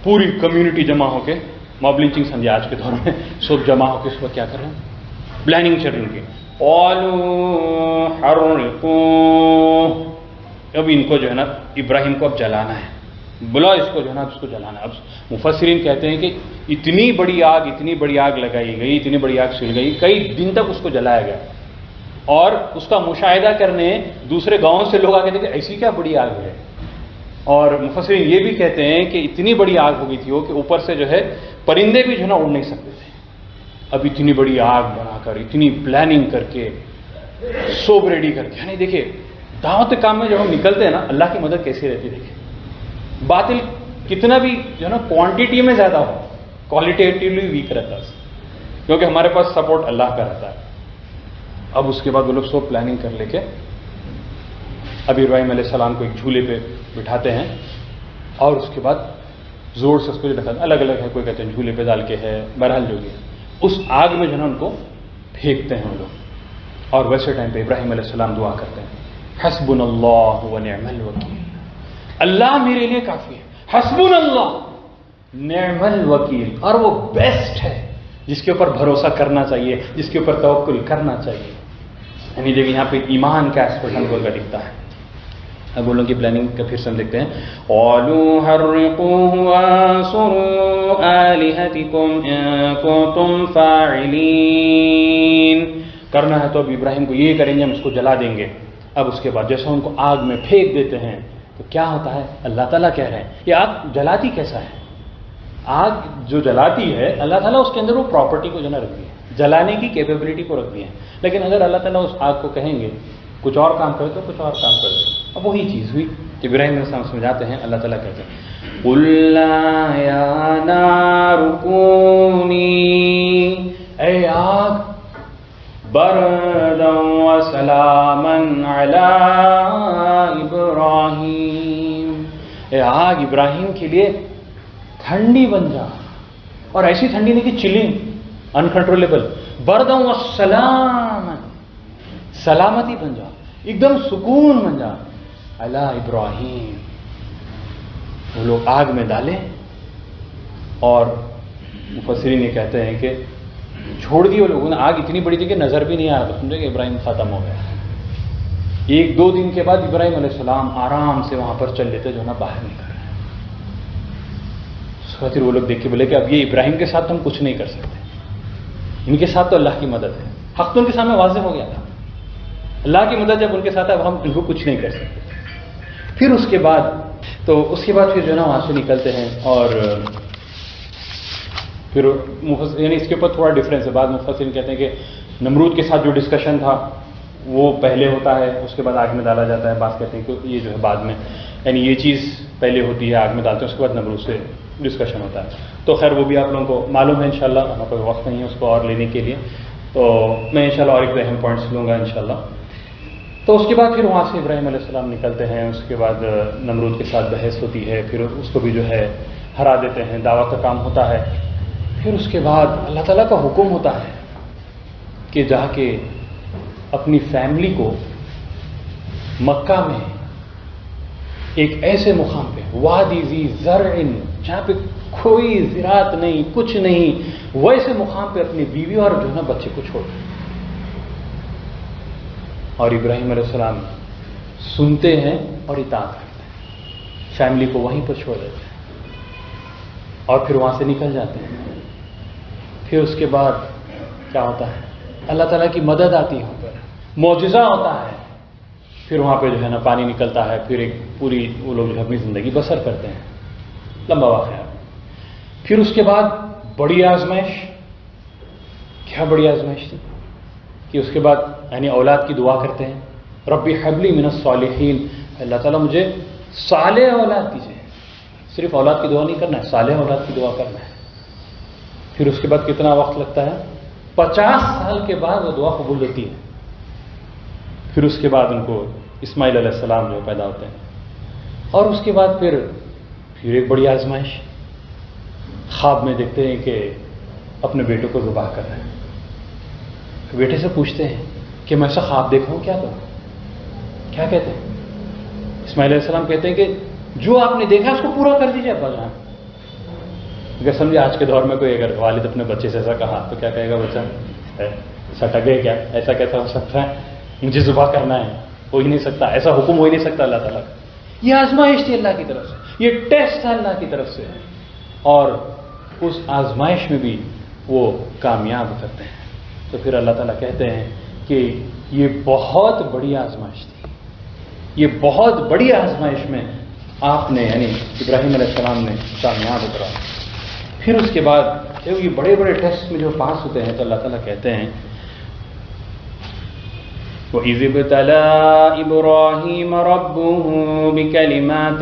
پوری کمیونٹی جمع ہو کے، موب لنچنگ سمجھے آج کے دور میں، سب جمع ہو کے اس وقت کیا کر رہے ہیں، پلاننگ چل رہی ہے. قالوا حرقوه، اب ان کو جو ہے نا ابراہیم کو اب جلانا ہے، بلا اس کو جو ہے نا اس کو جلانا ہے. اب مفسرین کہتے ہیں کہ اتنی بڑی آگ لگائی گئی، اتنی بڑی آگ سل گئی، کئی دن تک اس کو جلایا گیا، اور اس کا مشاہدہ کرنے دوسرے گاؤں سے لوگ آ کے دیکھے ایسی کیا بڑی آگ ہے. اور مفسرین یہ بھی کہتے ہیں کہ اتنی بڑی آگ ہو گئی تھی وہ کہ اوپر سے جو ہے پرندے بھی جو ہے نا اڑ نہیں سکتے تھے. اب اتنی بڑی آگ بنا کر، اتنی پلاننگ کر کے، سوب ریڈی کر کے، یعنی دیکھیے دعوت کام میں جب ہم نکلتے ہیں نا اللہ کی مدد کیسی رہتی ہے. دیکھیں باطل کتنا بھی جو ہے نا کوانٹیٹی میں زیادہ ہو، کوالٹیٹیولی ویک رہتا ہے، کیونکہ ہمارے پاس سپورٹ اللہ کا رہتا ہے. اب اس کے بعد وہ لوگ سب پلاننگ کر لے کے اب ابراہیم علیہ السلام کو ایک جھولے پہ بٹھاتے ہیں، اور اس کے بعد زور سے اس کو جو لگا، الگ الگ ہے، کوئی کہتے ہیں جھولے پہ ڈال کے ہے، بہرحال جو بھی ہے، اس آگ میں جو ہے نا ان کو پھینکتے ہیں وہ لوگ. اور ویسے ٹائم پہ ابراہیم علیہ السلام دعا کرتے ہیں، حسبنا اللہ ونعم الوکیل، اللہ میرے لیے کافی ہے، حسبنا اللہ نعم الوکیل، اور وہ بیسٹ ہے جس کے اوپر بھروسہ کرنا چاہیے، جس کے اوپر توکل کرنا چاہیے. یعنی دیکھیں یہاں پہ ایمان کا ایسپیکٹ ہم کو دکھتا ہے. اب وہ لوگوں کی پلاننگ کا پھر سے ہم دیکھتے ہیں. قالوا حرقوه وانصروا آلهتكم ان كنتم فاعلین. کرنا ہے تو اب ابراہیم کو یہ کریں گے، ہم اس کو جلا دیں گے. اب اس کے بعد جیسے ان کو آگ میں پھینک دیتے ہیں تو کیا ہوتا ہے؟ اللہ تعالیٰ کہہ رہے ہیں یہ آگ جلاتی کیسا ہے؟ آگ جو جلاتی ہے اللہ تعالیٰ اس کے اندر وہ پراپرٹی کو جو ہے رکھ دی ہے، جلانے کی کیپیبلٹی کو رکھ دی ہے. لیکن اگر اللہ تعالیٰ اس آگ کو کہیں گے کچھ اور کام کرے تو کچھ اور کام کر دے. اب وہی چیز ہوئی. ابراہیم علیہ السلام سمجھاتے ہیں، اللہ تعالیٰ کہتے ہیں قُلْ لَا يَا نَارُ كُونِي، اے آگ بَرْدًا وَسَلَامًا عَلَىٰ إِبْرَاهِيمَ، اے آگ ابراہیم کے لیے ٹھنڈی بن جا، اور ایسی ٹھنڈی نہیں کہ چلنگ انکنٹرولبل، بَرْدًا وَسَلَامًا، سلامتی بن جا، ایک دم سکون بن جا، علی ابراہیم. وہ لوگ آگ میں ڈالے اور مفسرین یہ کہتے ہیں کہ چھوڑ دی وہ لوگوں نے. آگ اتنی بڑی تھی کہ نظر بھی نہیں آ رہا، سمجھے کہ ابراہیم ختم ہو گیا. 1-2 دن کے بعد ابراہیم علیہ السلام آرام سے وہاں پر چل لیتے جو نا باہر نکل رہے ہیں. پھر وہ لوگ دیکھ کے بولے کہ اب یہ ابراہیم کے ساتھ تو ہم کچھ نہیں کر سکتے، ان کے ساتھ تو اللہ کی مدد ہے. حق تو ان کے سامنے واضح ہو گیا تھا، اللہ کی مدد جب ان کے ساتھ ہے اب ہم ان کو کچھ نہیں کر سکتے. پھر اس کے بعد جو ہے نا وہاں سے نکلتے ہیں. اور پھر یعنی اس کے اوپر تھوڑا ڈفرینس ہے. بعد مفسرین کہتے ہیں کہ نمرود کے ساتھ جو ڈسکشن تھا وہ پہلے ہوتا ہے، اس کے بعد آگ میں ڈالا جاتا ہے. بعض کہتے ہیں کہ یہ جو ہے بعد میں، یعنی یہ چیز پہلے ہوتی ہے، آگ میں ڈالتے ہیں، اس کے بعد نمرود سے ڈسکشن ہوتا ہے. تو خیر وہ بھی آپ لوگوں کو معلوم ہے انشاءاللہ، ہمیں کوئی وقت نہیں ہے اس کو اور لینے کے لیے، تو میں انشاءاللہ اور ایک دو اہم پوائنٹس لوں گا انشاءاللہ. تو اس کے بعد پھر وہاں سے ابراہیم علیہ السلام نکلتے ہیں. اس کے بعد نمرود کے ساتھ بحث ہوتی ہے، پھر اس کو بھی جو ہے ہرا دیتے ہیں، دعوت کا کام ہوتا ہے. پھر اس کے بعد اللہ تعالیٰ کا حکم ہوتا ہے کہ جا کے اپنی فیملی کو مکہ میں ایک ایسے مقام پہ، وادی ذی زرع، جہاں پہ کوئی زراعت نہیں، کچھ نہیں، ویسے مقام پہ اپنی بیوی اور جو ہے نا بچے کو چھوڑ. اور ابراہیم علیہ السلام سنتے ہیں اور اطاعت کرتے ہیں، فیملی کو وہیں پر چھوڑ دیتے ہیں اور پھر وہاں سے نکل جاتے ہیں. پھر اس کے بعد کیا ہوتا ہے؟ اللہ تعالیٰ کی مدد آتی ہے، وہاں پر معجزہ ہوتا ہے. پھر وہاں پہ جو ہے نا پانی نکلتا ہے. پھر ایک پوری وہ لوگ جو ہے اپنی زندگی بسر کرتے ہیں. لمبا واقعہ. پھر اس کے بعد بڑی آزمائش. کیا بڑی آزمائش تھی کہ اس کے بعد یعنی اولاد کی دعا کرتے ہیں، ربی حبلی من الصالحین، اللہ تعالیٰ مجھے صالح اولاد دیجیے. صرف اولاد کی دعا نہیں کرنا ہے، صالح اولاد کی دعا کرنا ہے. پھر اس کے بعد کتنا وقت لگتا ہے؟ 50 سال کے بعد وہ دعا قبول ہوتی ہے. پھر اس کے بعد ان کو اسماعیل علیہ السلام جو پیدا ہوتے ہیں. اور اس کے بعد پھر ایک بڑی آزمائش. خواب میں دیکھتے ہیں کہ اپنے بیٹوں کو ذبح کر رہے ہیں. بیٹے سے پوچھتے ہیں کہ میں ایسا خواب دیکھا ہوں، کیا کروں؟ کیا کہتے ہیں؟ اسماعیل علیہ السلام کہتے ہیں کہ جو آپ نے دیکھا اس کو پورا کر دیجیے ابا جان. اگر سمجھے آج کے دور میں کوئی اگر والد اپنے بچے سے ایسا کہا تو کیا کہے گا بچہ؟ سٹک گئے کیا؟ ایسا کیسا ہو سکتا ہے؟ مجھے ذبح کرنا ہے، ہو ہی نہیں سکتا، ایسا حکم ہو ہی نہیں سکتا اللہ تعالیٰ کا. یہ آزمائش تھی اللہ کی طرف سے، یہ ٹیسٹ تھا اللہ کی طرف سے. اور اس آزمائش میں بھی وہ کامیاب کرتے ہیں. تو پھر اللہ تعالیٰ کہتے ہیں کہ یہ بہت بڑی آزمائش تھی، یہ بہت بڑی آزمائش میں آپ نے یعنی ابراہیم علیہ السلام نے کامیاب اترا. پھر اس کے بعد جب یہ بڑے بڑے ٹیسٹ میں جو پاس ہوتے ہیں تو اللہ تعالیٰ کہتے ہیں وَإِذِ ابْتَلَىٰ إِبْرَاهِيمَ رَبُّهُ بِكَلِمَاتٍ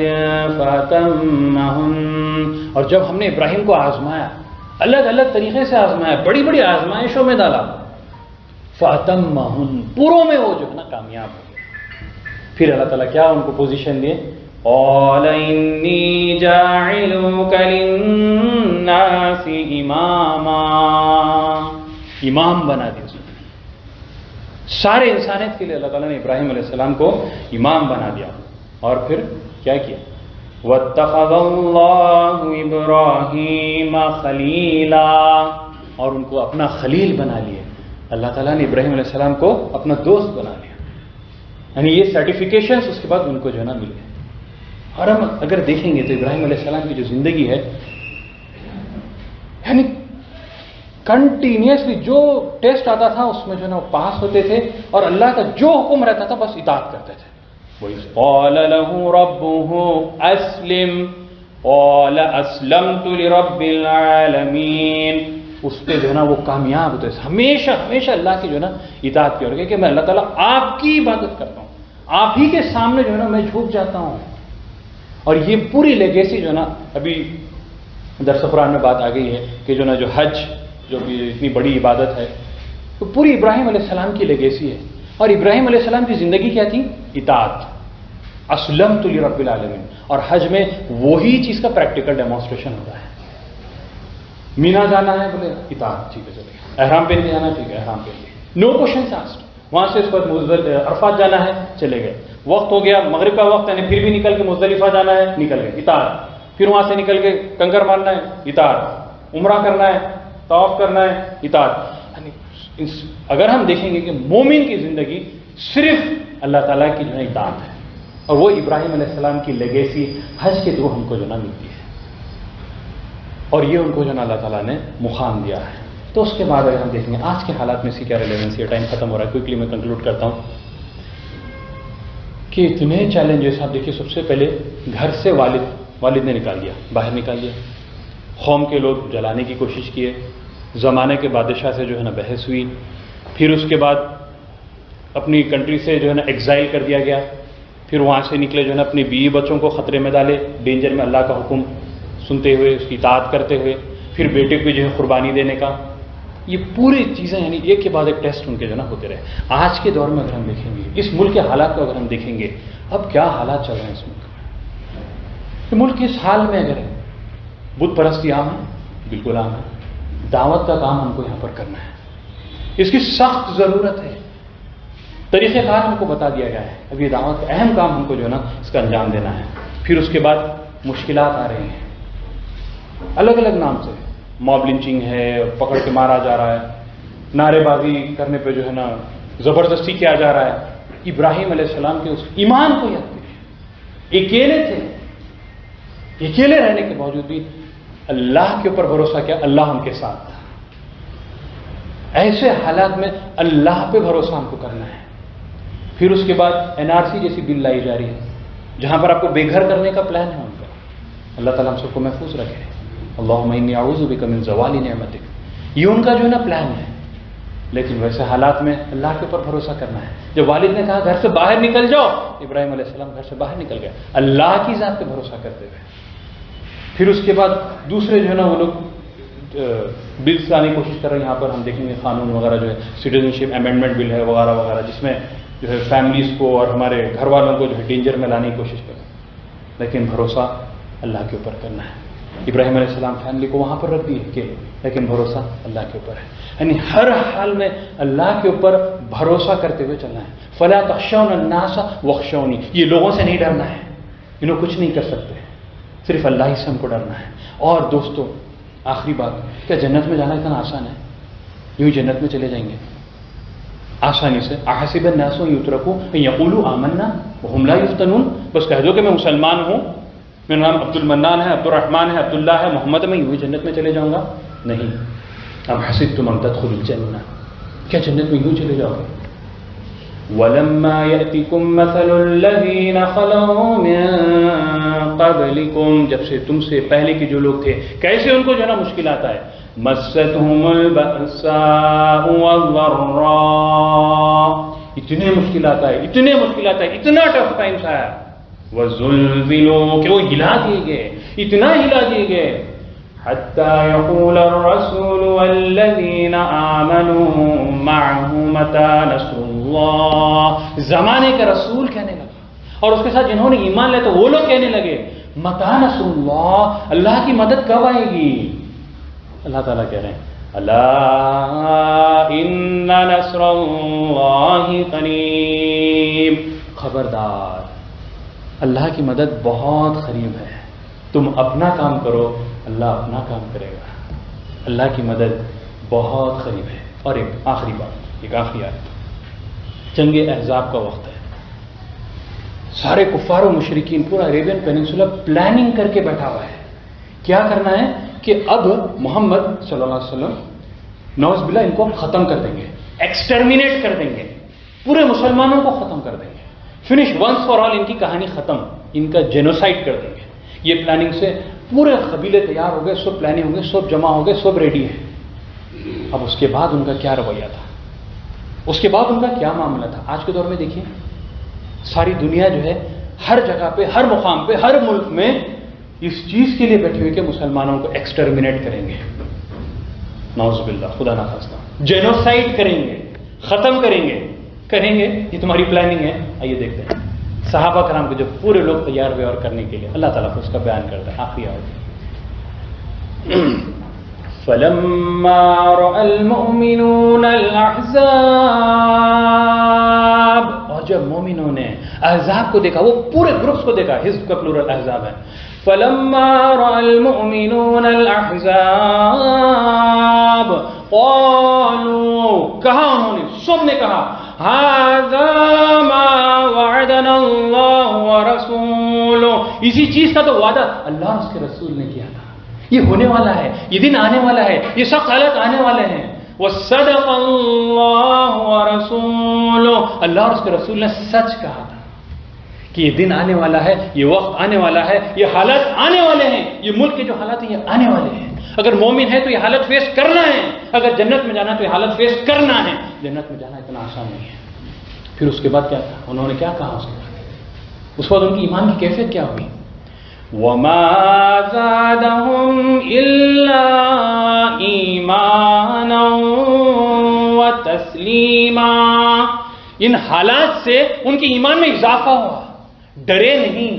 فَأَتَمَّهُنَّ، اور جب ہم نے ابراہیم کو آزمایا، الگ الگ طریقے سے آزمایا، بڑی بڑی آزمائشوں میں ڈالا، فَأَتَمَّهُنَّ، پوروں میں وہ جو ہے نا کامیاب ہو گئے. پھر اللہ تعالیٰ کیا ان کو پوزیشن دیے، قال انی جاعلک للناس اماما، امام بنا دیا اس نے، سارے انسانیت کے لیے اللہ تعالیٰ نے ابراہیم علیہ السلام کو امام بنا دیا. اور پھر کیا کیا؟ وَاتَّخَذَ اللَّهُ إِبْرَاهِيمَ خَلِيلًا، اور ان کو اپنا خلیل بنا لیا. اللہ تعالیٰ نے ابراہیم علیہ السلام کو اپنا دوست بنا لیا. یعنی یہ سرٹیفکیشنز اس کے بعد ان کو جو ہے نا مل گئے. اور ہم اگر دیکھیں گے تو ابراہیم علیہ السلام کی جو زندگی ہے، یعنی کنٹینیوسلی جو ٹیسٹ آتا تھا اس میں جو ہے نا وہ پاس ہوتے تھے، اور اللہ کا جو حکم رہتا تھا بس اطاعت کرتے تھے. وَإِذْ قَالَ لَهُ رَبُّهُ أَسْلِمْ قَالَ أَسْلَمْتُ لِرَبِّ الْعَالَمِينَ. اس پہ جو ہے نا وہ کامیاب ہوتے تھے، ہمیشہ ہمیشہ اللہ کی جو ہے نا اطاعت کی، اور کہ میں اللہ تعالیٰ آپ کی عبادت کرتا ہوں، آپ ہی کے سامنے جو ہے نا میں جھک جاتا ہوں. اور یہ پوری لیگیسی جو ہے نا، ابھی درس قرآن میں بات آ گئی ہے کہ جو نا جو حج جو بھی اتنی بڑی عبادت ہے، تو پوری ابراہیم علیہ السلام کی لیگیسی ہے. اور ابراہیم علیہ السلام کی زندگی کیا تھی؟ اطاعت. اسلمت لرب العالمین. اور حج میں وہی چیز کا پریکٹیکل ڈیمانسٹریشن ہوتا ہے. مینا جانا ہے، بولے اطاعت، ٹھیک ہے چلے. احرام پہن کے جانا ہے، ٹھیک ہے احرام پہن کے، نو کوشچنس آسکڈ. وہاں سے اس پر عرفات جانا ہے، چلے گئے. وقت ہو گیا مغرب کا وقت، یعنی پھر بھی نکل کے مزدلفہ جانا ہے، نکل گئے، اطاعت. پھر وہاں سے نکل کے کنکر مارنا ہے، اطاعت. عمرہ کرنا ہے، طواف کرنا ہے، اطاعت. یعنی اگر ہم دیکھیں گے کہ مومن کی زندگی صرف اللہ تعالیٰ کی جو ہے اطاعت ہے، اور وہ ابراہیم علیہ السلام کی لیگیسی حج کے تھرو ہم کو جو نا ملتی ہے، اور یہ ان کو جو نا اللہ تعالیٰ نے مقام دیا ہے. تو اس کے بعد اگر ہم دیکھیں گے آج کے حالات میں اس کی کیا ریلیونسی ہے، ٹائم ختم ہو رہا ہے، کوئکلی میں کنکلوڈ کرتا ہوں کہ اتنے چیلنجز. آپ دیکھیے سب سے پہلے گھر سے والد نے نکال دیا، باہر نکال دیا. قوم کے لوگ جلانے کی کوشش کیے، زمانے کے بادشاہ سے جو ہے نا بحث ہوئی. پھر اس کے بعد اپنی کنٹری سے جو ہے نا ایگزائل کر دیا گیا. پھر وہاں سے نکلے جو ہے نا اپنی بیوی بچوں کو خطرے میں ڈالے، ڈینجر میں، اللہ کا حکم سنتے ہوئے، اس کی اطاعت کرتے ہوئے. پھر بیٹے کو جو ہے قربانی دینے کا، یہ پوری چیزیں یعنی ایک کے بعد ایک ٹیسٹ ان کے جو ہے نا ہوتے رہے. آج کے دور میں اگر ہم دیکھیں گے اس ملک کے حالات کو، اگر ہم دیکھیں گے اب کیا حالات چل رہے ہیں اس ملک میں، کہ ملک اس حال میں اگر ہے، بت پرستی عام ہے، بالکل عام ہے. دعوت کا کام ہم کو یہاں پر کرنا ہے، اس کی سخت ضرورت ہے. طریقہ کار ہم کو بتا دیا گیا ہے، اب یہ دعوت کا اہم کام ہم کو جو ہے نا اس کا انجام دینا ہے. پھر اس کے بعد مشکلات آ رہی ہیں الگ الگ نام سے. موب لنچنگ ہے، پکڑ کے مارا جا رہا ہے، نعرے بازی کرنے پہ جو ہے نا زبردستی کیا جا رہا ہے. ابراہیم علیہ السلام کے اس ایمان کو یاد کریے، اکیلے تھے، اکیلے رہنے کے باوجود بھی اللہ کے اوپر بھروسہ کیا، اللہ ان کے ساتھ تھا. ایسے حالات میں اللہ پہ بھروسہ ہم کو کرنا ہے. پھر اس کے بعد NRC جیسی بل لائی جا رہی ہے، جہاں پر آپ کو بے گھر کرنے کا پلان ہے ان کا. اللہ تعالیٰ ہم سب کو محفوظ رکھے. اللہم انی اعوذ بک من زوال نعمتک، یہ ان کا جو ہے نا پلان ہے. لیکن ویسے حالات میں اللہ کے اوپر بھروسہ کرنا ہے. جب والد نے کہا گھر سے باہر نکل جاؤ، ابراہیم علیہ السلام گھر سے باہر نکل گئے اللہ کی ذات پہ بھروسہ کرتے ہوئے. پھر اس کے بعد دوسرے جو ہے نا وہ لوگ بلس لانے کی کوشش کر رہے ہیں. یہاں پر ہم دیکھیں گے قانون وغیرہ جو ہے سٹیزنشپ امینڈمنٹ بل ہے وغیرہ وغیرہ، جس میں جو ہے فیملیز کو اور ہمارے گھر والوں کو جو ہے ڈینجر میں لانے کی کوشش کر رہے ہیں. لیکن بھروسہ اللہ کے اوپر کرنا ہے. ابراہیم علیہ السلام فیملی کو وہاں پر رکھ دیے کہ لیکن بھروسہ اللہ کے اوپر ہے. یعنی ہر حال میں اللہ کے اوپر بھروسہ کرتے ہوئے چلنا ہے. فلا تخشون الناس واخشونی، یہ لوگوں سے نہیں ڈرنا ہے، انہوں کچھ نہیں کر سکتے، صرف اللہ ہی سے ہم کو ڈرنا ہے. اور دوستو آخری بات، کیا جنت میں جانا اتنا آسان ہے؟ یوں جنت میں چلے جائیں گے آسانی سے؟ احسب الناس ان یترکوا ان یقولوا آمنا وهم لا یفتنون، بس کہہ دو کہ میں مسلمان ہوں، میرا نام عبد المنان ہے، عبد الرحمن ہے، عبداللہ ہے، محمد ہے، میں یوں جنت میں چلے جاؤں گا؟ نہیں. ام حسبتم ان تدخلوا الجنہ، کیا جنت میں یوں چلے جاؤ گے؟ وَلَمَّا يَأْتِكُمْ مَثَلُ الَّذِينَ خَلَوْا مِن قَبْلِكُمْ، جب سے تم سے پہلے کے جو لوگ تھے کیسے ان کو جو ہے نا مشکلات آئے. مَسَّتْهُمُ الْبَأْسَاءُ وَالضَّرَّاءُ، اتنے مشکلات آئے، اتنے مشکلات آئے، اتنا ٹف ٹائمس آیا. وَزُلْزِلُوا، کہ وہ ہلا دیے گئے، اتنا ہلا دیے گئے. حَتَّى يَقُولَ الرَّسُولُ وَالَّذِينَ آمَنُوا مَعَهُ مَتَى نَصْرُ اللَّهِ، زمانے کا رسول کہنے لگا اور اس کے ساتھ جنہوں نے ایمان لیا تو وہ لوگ کہنے لگے متی نصر اللہ، اللہ کی مدد کب آئے گی؟ اللہ تعالیٰ کہہ رہے ہیں الا ان نصر اللہ قریب، خبردار اللہ کی مدد بہت قریب ہے، تم اپنا کام کرو اللہ اپنا کام کرے گا، اللہ کی مدد بہت قریب ہے۔ اور ایک آخری بات، ایک آخری آیت، جنگ احزاب کا وقت ہے، سارے کفار و مشرکین پورا عربین پیننسولا پلاننگ کر کے بیٹھا ہوا ہے، کیا کرنا ہے کہ اب محمد صلی اللہ علیہ وسلم نعوذ باللہ ان کو ختم کر دیں گے، ایکسٹرمینیٹ کر دیں گے، پورے مسلمانوں کو ختم کر دیں گے، فنش ونس فار آل، ان کی کہانی ختم، ان کا جینوسائڈ کر دیں گے۔ یہ پلاننگ سے پورے قبیلے تیار ہو گئے، سب پلاننگ ہو گئے، سب جمع ہو گئے، سب ریڈی ہے۔ اب اس کے بعد ان کا کیا رویہ تھا، اس کے بعد ان کا کیا معاملہ تھا؟ آج کے دور میں دیکھیے ساری دنیا جو ہے ہر جگہ پہ، ہر مقام پہ، ہر ملک میں اس چیز کے لیے بیٹھی ہوئی کہ مسلمانوں کو ایکسٹرمینیٹ کریں گے، نعوذ باللہ، خدا نہ خواستہ جینوسائڈ کریں گے، ختم کریں گے، یہ تمہاری پلاننگ ہے۔ آئیے دیکھتے ہیں صحابہ کرام کے جو پورے لوگ تیار ہوئے اور کرنے کے لیے، اللہ تعالیٰ کو اس کا بیان کرتا ہے۔ آخری آیت فَلَمَّا رَأَى الْمُؤْمِنُونَ الْأَحْزَابَ، اور جب مومنوں نے احزاب کو دیکھا، وہ پورے گروپس کو دیکھا، حزب کا پلورل احزاب ہے، فَلَمَّا رَأَى الْمُؤْمِنُونَ الْأَحْزَابَ قَالُوا، کہا انہوں نے، سب نے کہا هَذَا مَا وَعَدَنَا اللَّهُ وَرَسُولُهُ، اسی چیز کا تو وعدہ اللہ اور اس کے رسول نے کیا تھا، یہ ہونے والا ہے، یہ دن آنے والا ہے، یہ سخت حالات آنے والے ہیں۔ وَصَدَقَ اللَّهُ وَرَسُولُهُ، اللہ اور اس کے رسول نے سچ کہا تھا کہ یہ دن آنے والا ہے، یہ وقت آنے والا ہے، یہ حالات آنے والے ہیں، یہ ملک کے جو حالات ہیں یہ آنے والے ہیں۔ اگر مومن ہے تو یہ حالت فیس کرنا ہے، اگر جنت میں جانا ہے تو یہ حالت فیس کرنا ہے۔ جنت میں جانا اتنا آسان نہیں ہے۔ پھر اس کے بعد کیا تھا، انہوں نے کیا کہا اس کے بعد؟ اس وقت ان کی ایمان کی کیفیت کیا ہوئی؟ وَمَا زَادَهُمْ إِلَّا إِيمَانًا وَتَسْلِيمًا، ان حالات سے ان کے ایمان میں اضافہ ہوا، ڈرے نہیں،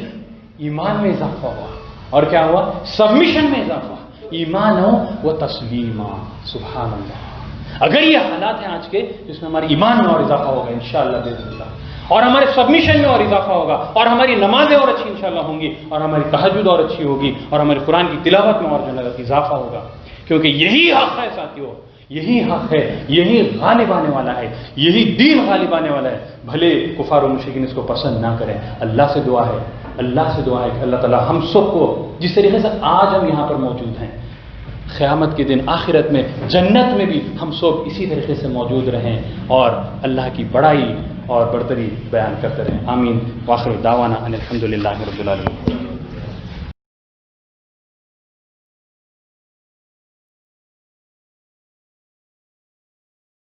ایمان میں اضافہ ہوا، اور کیا ہوا؟ سبمیشن میں اضافہ، ایمان ہو وہ تسلیمہ، سبحان اللہ۔ اگر یہ حالات ہیں آج کے، جس میں ہمارے ایمان میں اور اضافہ ہوگا انشاءاللہ باذن اللہ، اور ہمارے سبمیشن میں اور اضافہ ہوگا، اور ہماری نمازیں اور اچھی انشاءاللہ ہوں گی، اور ہماری تہجد اور اچھی ہوگی، اور ہمارے قرآن کی تلاوت میں اور جو ہے اضافہ ہوگا، کیونکہ یہی حق ہے ساتھیوں، یہی حق ہے، یہی غالب آنے والا ہے، یہی دین غالب آنے والا ہے، بھلے کفار و مشرکین اس کو پسند نہ کریں۔ اللہ سے دعا ہے کہ اللہ تعالی ہم سب کو، جس طریقے سے آج ہم یہاں پر موجود ہیں، قیامت کے دن آخرت میں جنت میں بھی ہم سب اسی طریقے سے موجود رہیں اور اللہ کی بڑائی اور برتری بیان کرتے رہیں۔ آمین۔ وآخر دعوانا ان الحمد للہ رب العالمین۔